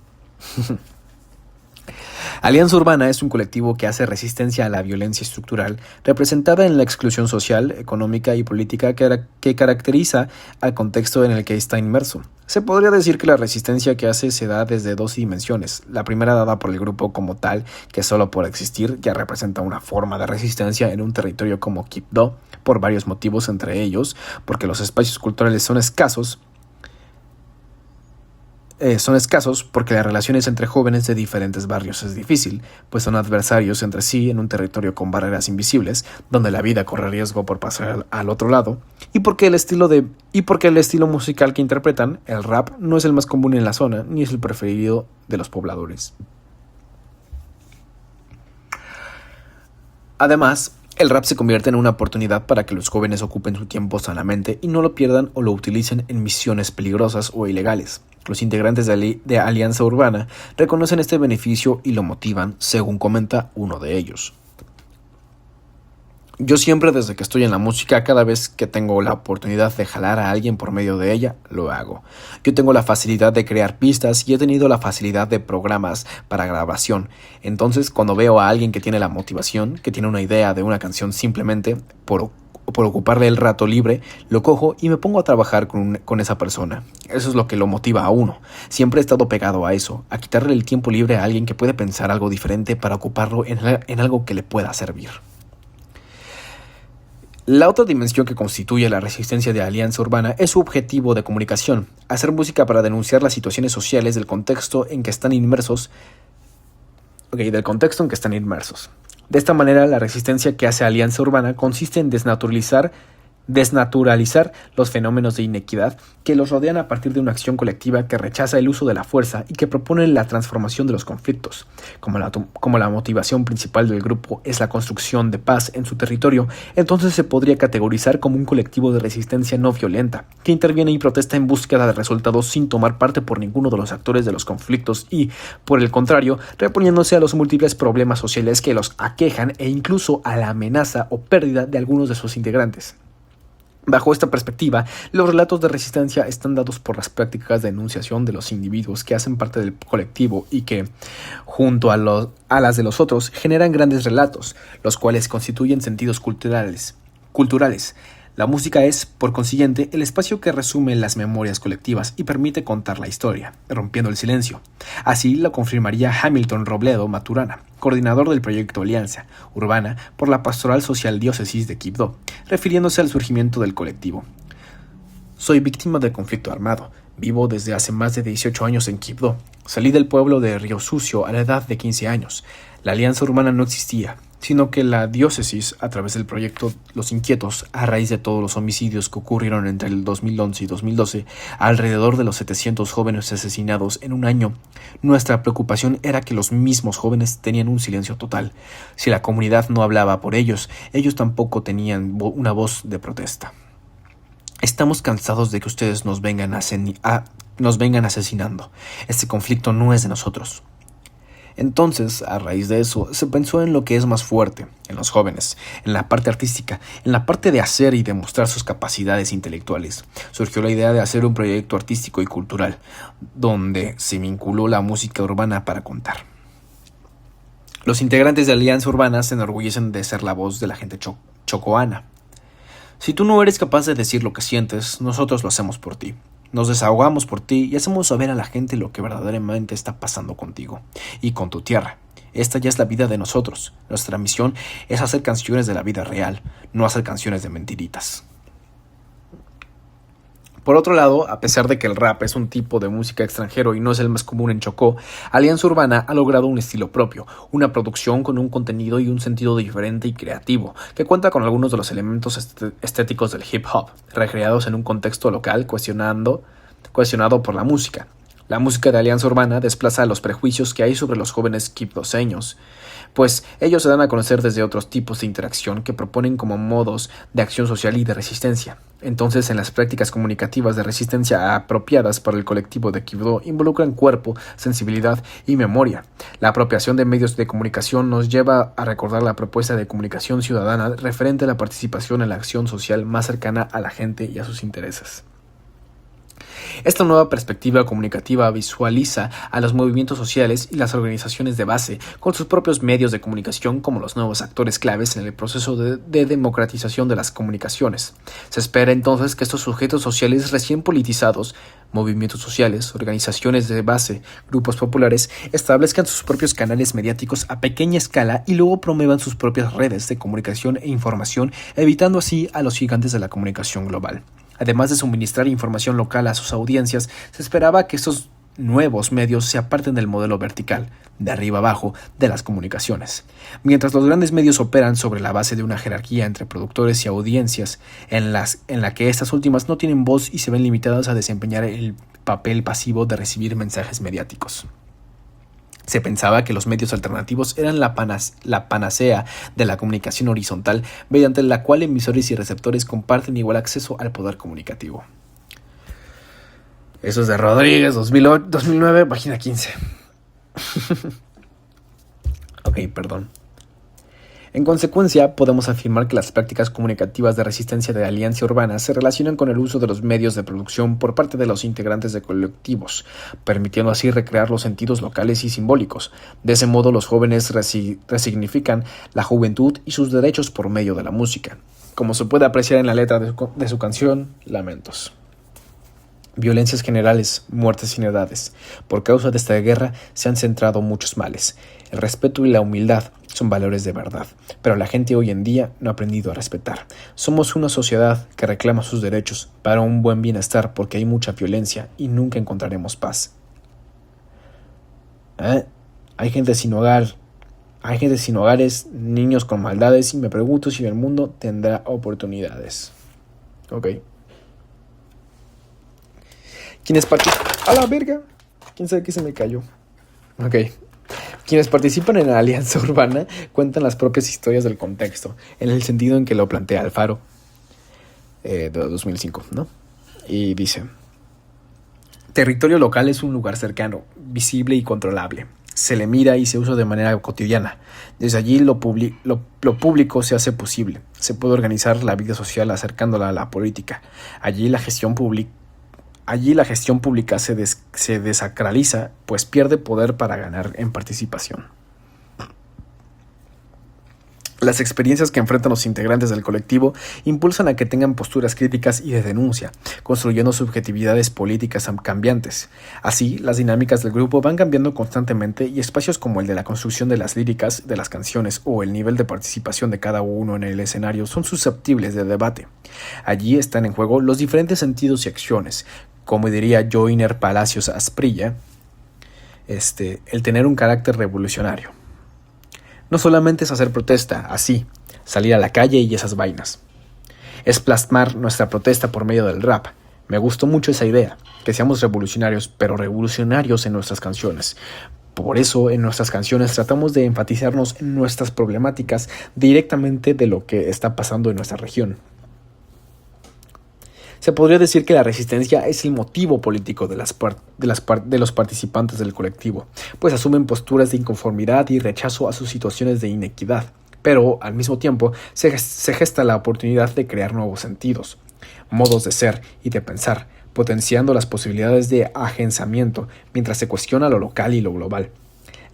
Alianza Urbana es un colectivo que hace resistencia a la violencia estructural representada en la exclusión social, económica y política que caracteriza al contexto en el que está inmerso. Se podría decir que la resistencia que hace se da desde dos dimensiones. La primera dada por el grupo como tal, que solo por existir ya representa una forma de resistencia en un territorio como Quibdó, por varios motivos, entre ellos porque los espacios culturales son escasos porque las relaciones entre jóvenes de diferentes barrios es difícil, pues son adversarios entre sí en un territorio con barreras invisibles, donde la vida corre riesgo por pasar al otro lado, y porque el estilo musical que interpretan, el rap, no es el más común en la zona, ni es el preferido de los pobladores. Además, el rap se convierte en una oportunidad para que los jóvenes ocupen su tiempo sanamente y no lo pierdan o lo utilicen en misiones peligrosas o ilegales. Los integrantes de Alianza Urbana reconocen este beneficio y lo motivan, según comenta uno de ellos. Yo siempre, desde que estoy en la música, cada vez que tengo la oportunidad de jalar a alguien por medio de ella, lo hago. Yo tengo la facilidad de crear pistas y he tenido la facilidad de programas para grabación. Entonces, cuando veo a alguien que tiene la motivación, que tiene una idea de una canción simplemente por ocuparle el rato libre, lo cojo y me pongo a trabajar con esa persona. Eso es lo que lo motiva a uno. Siempre he estado pegado a eso, a quitarle el tiempo libre a alguien que puede pensar algo diferente para ocuparlo en algo que le pueda servir. La otra dimensión que constituye la resistencia de Alianza Urbana es su objetivo de comunicación, hacer música para denunciar las situaciones sociales del contexto en que están inmersos. De esta manera, la resistencia que hace Alianza Urbana consiste en desnaturalizar desnaturalizar los fenómenos de inequidad que los rodean a partir de una acción colectiva que rechaza el uso de la fuerza y que propone la transformación de los conflictos. Como la motivación principal del grupo es la construcción de paz en su territorio, entonces se podría categorizar como un colectivo de resistencia no violenta, que interviene y protesta en búsqueda de resultados sin tomar parte por ninguno de los actores de los conflictos y, por el contrario, reponiéndose a los múltiples problemas sociales que los aquejan e incluso a la amenaza o pérdida de algunos de sus integrantes. Bajo esta perspectiva, los relatos de resistencia están dados por las prácticas de enunciación de los individuos que hacen parte del colectivo y que, junto a las de los otros, generan grandes relatos, los cuales constituyen sentidos culturales. La música es, por consiguiente, el espacio que resume las memorias colectivas y permite contar la historia, rompiendo el silencio. Así lo confirmaría Hamilton Robledo Maturana, coordinador del proyecto Alianza Urbana por la Pastoral Social Diócesis de Quibdó, refiriéndose al surgimiento del colectivo. Soy víctima del conflicto armado. Vivo desde hace más de 18 años en Quibdó. Salí del pueblo de Río Sucio a la edad de 15 años. La Alianza Urbana no existía, sino que la diócesis, a través del proyecto Los Inquietos, a raíz de todos los homicidios que ocurrieron entre el 2011 y 2012, alrededor de los 700 jóvenes asesinados en un año, nuestra preocupación era que los mismos jóvenes tenían un silencio total. Si la comunidad no hablaba por ellos, ellos tampoco tenían una voz de protesta. Estamos cansados de que ustedes nos vengan asesinando. Este conflicto no es de nosotros. Entonces, a raíz de eso, se pensó en lo que es más fuerte, en los jóvenes, en la parte artística, en la parte de hacer y demostrar sus capacidades intelectuales. Surgió la idea de hacer un proyecto artístico y cultural, donde se vinculó la música urbana para contar. Los integrantes de Alianza Urbana se enorgullecen de ser la voz de la gente chocoana. Si tú no eres capaz de decir lo que sientes, nosotros lo hacemos por ti. Nos desahogamos por ti y hacemos saber a la gente lo que verdaderamente está pasando contigo y con tu tierra. Esta ya es la vida de nosotros. Nuestra misión es hacer canciones de la vida real, no hacer canciones de mentiritas. Por otro lado, a pesar de que el rap es un tipo de música extranjero y no es el más común en Chocó, Alianza Urbana ha logrado un estilo propio, una producción con un contenido y un sentido diferente y creativo, que cuenta con algunos de los elementos estéticos del hip hop, recreados en un contexto local cuestionado por la música. La música de Alianza Urbana desplaza los prejuicios que hay sobre los jóvenes quibdoseños, pues ellos se dan a conocer desde otros tipos de interacción que proponen como modos de acción social y de resistencia. Entonces, en las prácticas comunicativas de resistencia apropiadas para el colectivo de Quibdó involucran cuerpo, sensibilidad y memoria. La apropiación de medios de comunicación nos lleva a recordar la propuesta de comunicación ciudadana referente a la participación en la acción social más cercana a la gente y a sus intereses. Esta nueva perspectiva comunicativa visualiza a los movimientos sociales y las organizaciones de base con sus propios medios de comunicación como los nuevos actores claves en el proceso de democratización de las comunicaciones. Se espera entonces que estos sujetos sociales recién politizados, movimientos sociales, organizaciones de base, grupos populares, establezcan sus propios canales mediáticos a pequeña escala y luego promuevan sus propias redes de comunicación e información, evitando así a los gigantes de la comunicación global. Además de suministrar información local a sus audiencias, se esperaba que estos nuevos medios se aparten del modelo vertical, de arriba abajo, de las comunicaciones. Mientras los grandes medios operan sobre la base de una jerarquía entre productores y audiencias, en la que estas últimas no tienen voz y se ven limitadas a desempeñar el papel pasivo de recibir mensajes mediáticos. Se pensaba que los medios alternativos eran la panacea de la comunicación horizontal, mediante la cual emisores y receptores comparten igual acceso al poder comunicativo. Eso es de Rodríguez, 2009, página 15. Ok, perdón. En consecuencia, podemos afirmar que las prácticas comunicativas de resistencia de Alianza Urbana se relacionan con el uso de los medios de producción por parte de los integrantes de colectivos, permitiendo así recrear los sentidos locales y simbólicos. De ese modo, los jóvenes resignifican la juventud y sus derechos por medio de la música, como se puede apreciar en la letra de su canción Lamentos. Violencias generales, muertes sin edades. Por causa de esta guerra se han centrado muchos males. El respeto y la humildad son valores de verdad, pero la gente hoy en día no ha aprendido a respetar. Somos una sociedad que reclama sus derechos para un buen bienestar porque hay mucha violencia y nunca encontraremos paz. Hay gente sin hogar, hay gente sin hogares, niños con maldades y me pregunto si el mundo tendrá oportunidades. Ok. Quienes participan... ¡A la verga! ¿Quién sabe qué se me cayó? Ok. Quienes participan en la alianza urbana cuentan las propias historias del contexto, en el sentido en que lo plantea Alfaro, de 2005, ¿no? Y dice: territorio local es un lugar cercano, visible y controlable. Se le mira y se usa de manera cotidiana. Desde allí lo público se hace posible. Se puede organizar la vida social acercándola a la política. Allí la gestión pública se desacraliza, pues pierde poder para ganar en participación. Las experiencias que enfrentan los integrantes del colectivo impulsan a que tengan posturas críticas y de denuncia, construyendo subjetividades políticas cambiantes. Así, las dinámicas del grupo van cambiando constantemente y espacios como el de la construcción de las líricas, de las canciones o el nivel de participación de cada uno en el escenario son susceptibles de debate. Allí están en juego los diferentes sentidos y acciones, como diría Joyner Palacios Asprilla, el tener un carácter revolucionario. No solamente es hacer protesta, así, salir a la calle y esas vainas. Es plasmar nuestra protesta por medio del rap. Me gustó mucho esa idea, que seamos revolucionarios, pero revolucionarios en nuestras canciones. Por eso, en nuestras canciones tratamos de enfatizarnos en nuestras problemáticas directamente de lo que está pasando en nuestra región. Se podría decir que la resistencia es el motivo político de los participantes del colectivo, pues asumen posturas de inconformidad y rechazo a sus situaciones de inequidad, pero al mismo tiempo se gesta la oportunidad de crear nuevos sentidos, modos de ser y de pensar, potenciando las posibilidades de agenciamiento mientras se cuestiona lo local y lo global.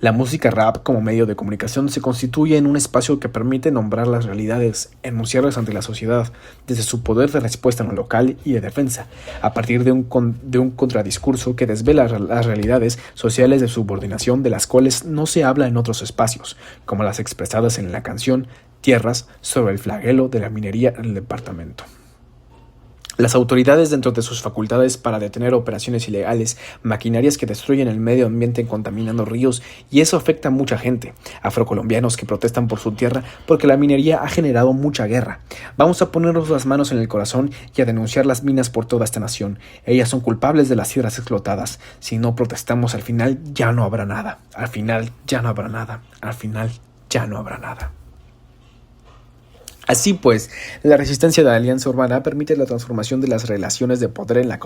La música rap como medio de comunicación se constituye en un espacio que permite nombrar las realidades, enunciarlas ante la sociedad, desde su poder de respuesta en lo local y de defensa, a partir de un contradiscurso que desvela las realidades sociales de subordinación de las cuales no se habla en otros espacios, como las expresadas en la canción Tierras sobre el flagelo de la minería en el departamento. Las autoridades, dentro de sus facultades para detener operaciones ilegales, maquinarias que destruyen el medio ambiente contaminando ríos, y eso afecta a mucha gente, afrocolombianos que protestan por su tierra porque la minería ha generado mucha guerra. Vamos a ponernos las manos en el corazón y a denunciar las minas por toda esta nación. Ellas son culpables de las tierras explotadas. Si no protestamos, al final ya no habrá nada. Al final ya no habrá nada. Al final ya no habrá nada. Así pues, la resistencia de la alianza urbana permite la transformación de las relaciones de poder en la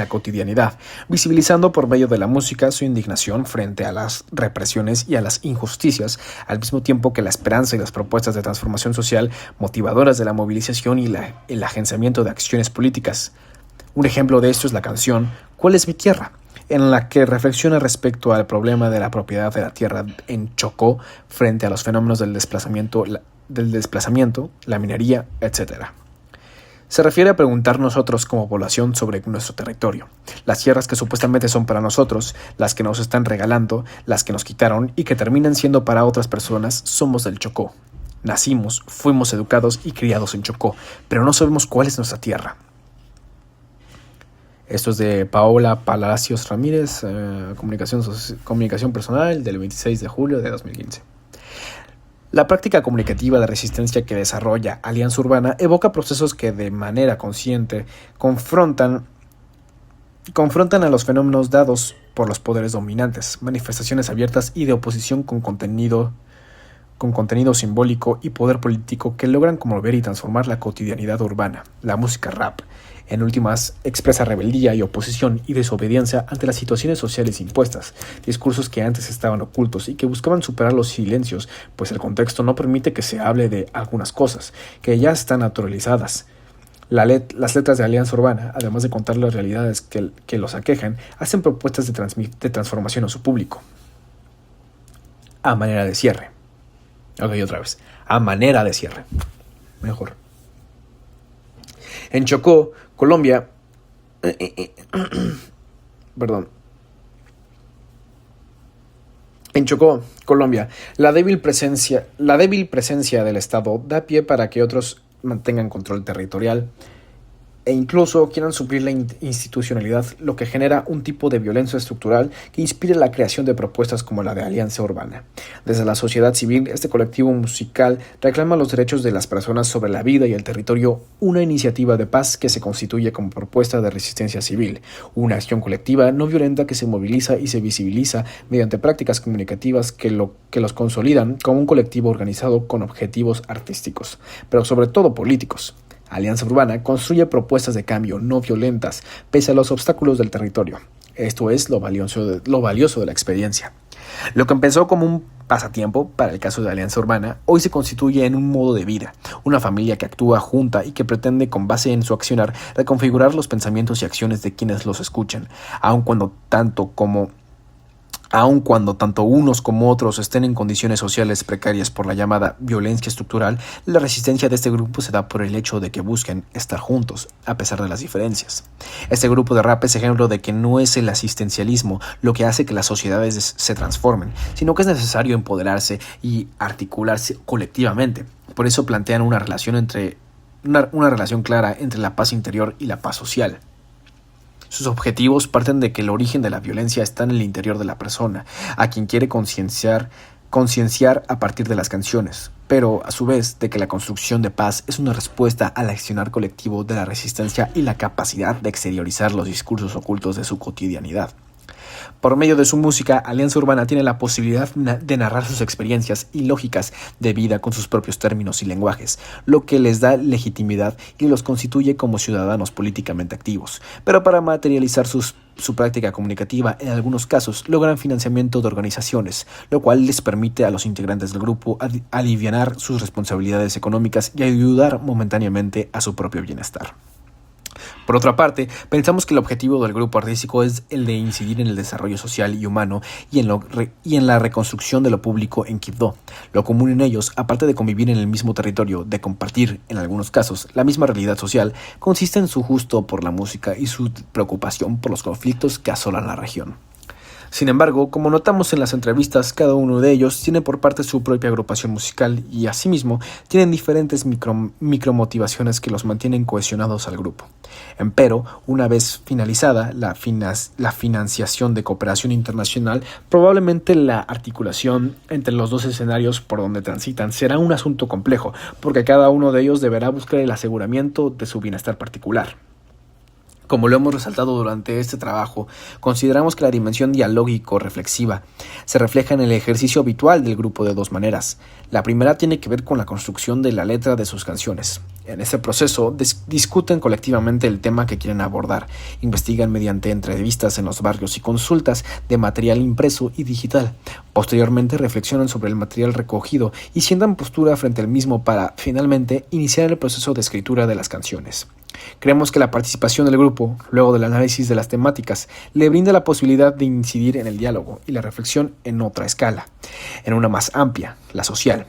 cotidianidad, visibilizando por medio de la música su indignación frente a las represiones y a las injusticias, al mismo tiempo que la esperanza y las propuestas de transformación social motivadoras de la movilización y el agenciamiento de acciones políticas. Un ejemplo de esto es la canción ¿Cuál es mi tierra?, en la que reflexiona respecto al problema de la propiedad de la tierra en Chocó frente a los fenómenos del desplazamiento, la minería, etc. Se refiere a preguntar nosotros como población sobre nuestro territorio, las tierras que supuestamente son para nosotros, las que nos están regalando, las que nos quitaron y que terminan siendo para otras personas. Somos del Chocó. Nacimos, fuimos educados y criados en Chocó, pero no sabemos cuál es nuestra tierra. Esto es de Paola Palacios Ramírez, comunicación personal, del 26 de julio de 2015. La práctica comunicativa de resistencia que desarrolla Alianza Urbana evoca procesos que de manera consciente confrontan a los fenómenos dados por los poderes dominantes, manifestaciones abiertas y de oposición con contenido simbólico y poder político que logran conmover y transformar la cotidianidad urbana. La música rap, en últimas, expresa rebeldía y oposición y desobediencia ante las situaciones sociales impuestas, discursos que antes estaban ocultos y que buscaban superar los silencios, pues el contexto no permite que se hable de algunas cosas, que ya están naturalizadas. Las letras de Alianza Urbana, además de contar las realidades que los aquejan, hacen propuestas de transformación a su público. A manera de cierre. Ok, otra vez. A manera de cierre. Mejor. En Chocó, Colombia... Perdón. En Chocó, Colombia, la débil presencia del Estado da pie para que otros mantengan control territorial e incluso quieran suplir la institucionalidad, lo que genera un tipo de violencia estructural que inspira la creación de propuestas como la de Alianza Urbana. Desde la sociedad civil, este colectivo musical reclama los derechos de las personas sobre la vida y el territorio, una iniciativa de paz que se constituye como propuesta de resistencia civil, una acción colectiva no violenta que se moviliza y se visibiliza mediante prácticas comunicativas que los consolidan como un colectivo organizado con objetivos artísticos, pero sobre todo políticos. Alianza Urbana construye propuestas de cambio no violentas pese a los obstáculos del territorio. Esto es lo valioso de la experiencia. Lo que empezó como un pasatiempo, para el caso de Alianza Urbana, hoy se constituye en un modo de vida, una familia que actúa junta y que pretende, con base en su accionar, reconfigurar los pensamientos y acciones de quienes los escuchan, aun cuando tanto unos como otros estén en condiciones sociales precarias por la llamada violencia estructural, la resistencia de este grupo se da por el hecho de que busquen estar juntos, a pesar de las diferencias. Este grupo de rap es ejemplo de que no es el asistencialismo lo que hace que las sociedades se transformen, sino que es necesario empoderarse y articularse colectivamente. Por eso plantean una relación clara entre la paz interior y la paz social. Sus objetivos parten de que el origen de la violencia está en el interior de la persona, a quien quiere concienciar a partir de las canciones, pero a su vez de que la construcción de paz es una respuesta al accionar colectivo de la resistencia y la capacidad de exteriorizar los discursos ocultos de su cotidianidad. Por medio de su música, Alianza Urbana tiene la posibilidad de narrar sus experiencias y lógicas de vida con sus propios términos y lenguajes, lo que les da legitimidad y los constituye como ciudadanos políticamente activos. Pero para materializar su práctica comunicativa, en algunos casos logran financiamiento de organizaciones, lo cual les permite a los integrantes del grupo alivianar sus responsabilidades económicas y ayudar momentáneamente a su propio bienestar. Por otra parte, pensamos que el objetivo del grupo artístico es el de incidir en el desarrollo social y humano y en la reconstrucción de lo público en Quibdó. Lo común en ellos, aparte de convivir en el mismo territorio, de compartir, en algunos casos, la misma realidad social, consiste en su gusto por la música y su preocupación por los conflictos que asolan la región. Sin embargo, como notamos en las entrevistas, cada uno de ellos tiene por parte su propia agrupación musical y, asimismo, tienen diferentes micromotivaciones que los mantienen cohesionados al grupo. Empero, una vez finalizada la financiación de cooperación internacional, probablemente la articulación entre los dos escenarios por donde transitan será un asunto complejo, porque cada uno de ellos deberá buscar el aseguramiento de su bienestar particular. Como lo hemos resaltado durante este trabajo, consideramos que la dimensión dialógico-reflexiva se refleja en el ejercicio habitual del grupo de dos maneras. La primera tiene que ver con la construcción de la letra de sus canciones. En este proceso discuten colectivamente el tema que quieren abordar, investigan mediante entrevistas en los barrios y consultas de material impreso y digital. Posteriormente reflexionan sobre el material recogido y sientan postura frente al mismo para, finalmente, iniciar el proceso de escritura de las canciones. Creemos que la participación del grupo, luego del análisis de las temáticas, le brinda la posibilidad de incidir en el diálogo y la reflexión en otra escala, en una más amplia, la social.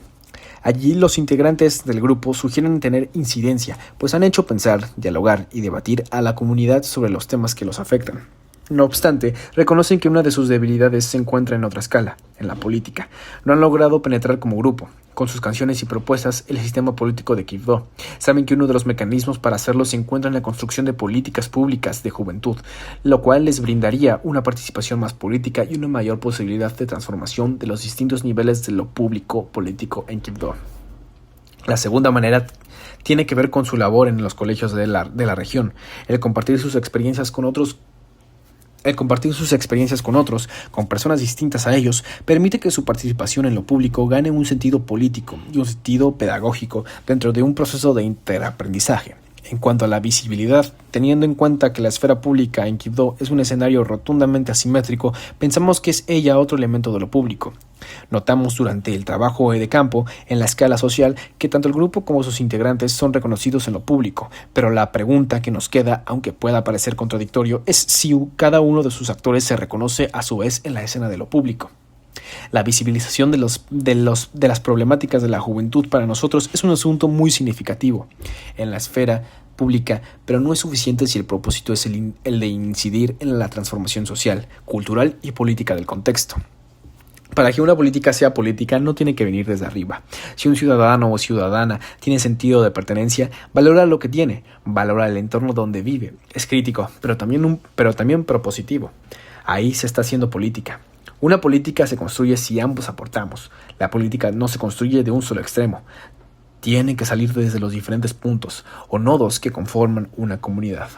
Allí los integrantes del grupo sugieren tener incidencia, pues han hecho pensar, dialogar y debatir a la comunidad sobre los temas que los afectan. No obstante, reconocen que una de sus debilidades se encuentra en otra escala, en la política. No han logrado penetrar como grupo, con sus canciones y propuestas, el sistema político de Quibdó. Saben que uno de los mecanismos para hacerlo se encuentra en la construcción de políticas públicas de juventud, lo cual les brindaría una participación más política y una mayor posibilidad de transformación de los distintos niveles de lo público político en Quibdó. La segunda manera tiene que ver con su labor en los colegios de la región, el compartir sus experiencias con otros, con personas distintas a ellos, permite que su participación en lo público gane un sentido político y un sentido pedagógico dentro de un proceso de interaprendizaje. En cuanto a la visibilidad, teniendo en cuenta que la esfera pública en Quibdó es un escenario rotundamente asimétrico, pensamos que es ella otro elemento de lo público. Notamos durante el trabajo de campo, en la escala social, que tanto el grupo como sus integrantes son reconocidos en lo público, pero la pregunta que nos queda, aunque pueda parecer contradictorio, es si cada uno de sus actores se reconoce a su vez en la escena de lo público. La visibilización de las problemáticas de la juventud para nosotros es un asunto muy significativo en la esfera pública, pero no es suficiente si el propósito es el de incidir en la transformación social, cultural y política del contexto. Para que una política sea política no tiene que venir desde arriba. Si un ciudadano o ciudadana tiene sentido de pertenencia, valora lo que tiene, valora el entorno donde vive. Es crítico, pero también propositivo. Ahí se está haciendo política. Una política se construye si ambos aportamos. La política no se construye de un solo extremo. Tiene que salir desde los diferentes puntos o nodos que conforman una comunidad.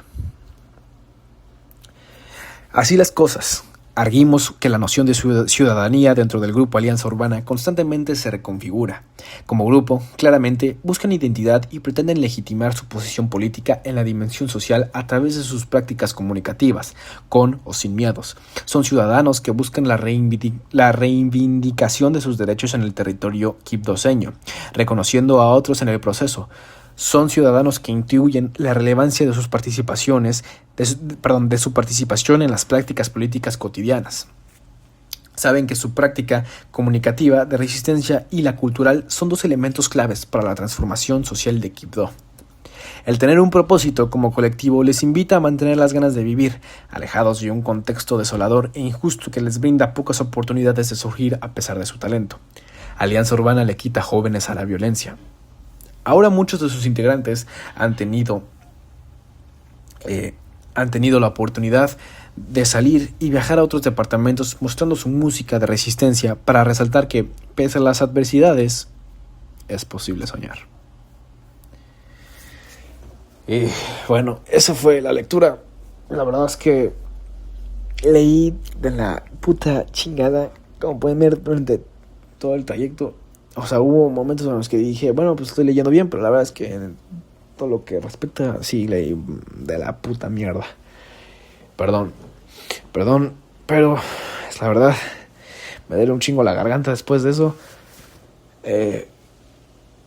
Así las cosas. Arguimos que la noción de ciudadanía dentro del grupo Alianza Urbana constantemente se reconfigura. Como grupo, claramente, buscan identidad y pretenden legitimar su posición política en la dimensión social a través de sus prácticas comunicativas, con o sin miedos. Son ciudadanos que buscan la reivindicación de sus derechos en el territorio quibdoseño, reconociendo a otros en el proceso. Son ciudadanos que intuyen la relevancia de sus participaciones, de su participación en las prácticas políticas cotidianas. Saben que su práctica comunicativa de resistencia y la cultural son dos elementos claves para la transformación social de Quibdó. El tener un propósito como colectivo les invita a mantener las ganas de vivir, alejados de un contexto desolador e injusto que les brinda pocas oportunidades de surgir a pesar de su talento. Alianza Urbana le quita jóvenes a la violencia. Ahora muchos de sus integrantes han tenido la oportunidad de salir y viajar a otros departamentos mostrando su música de resistencia para resaltar que, pese a las adversidades, es posible soñar. Y bueno, esa fue la lectura. La verdad es que leí de la puta chingada, como pueden ver, durante todo el trayecto. O sea, hubo momentos en los que dije, bueno, pues estoy leyendo bien, pero la verdad es que en todo lo que respecta, sí leí de la puta mierda. Perdón, pero es la verdad, me duele un chingo la garganta después de eso. Pues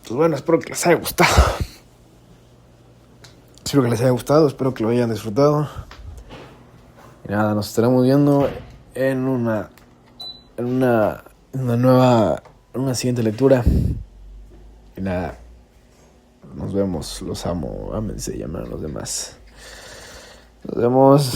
bueno, espero que les haya gustado. Espero que lo hayan disfrutado. Y nada, nos estaremos viendo en una siguiente lectura. Y nada, nos vemos, los amo, ámense y amen a los demás. Nos vemos.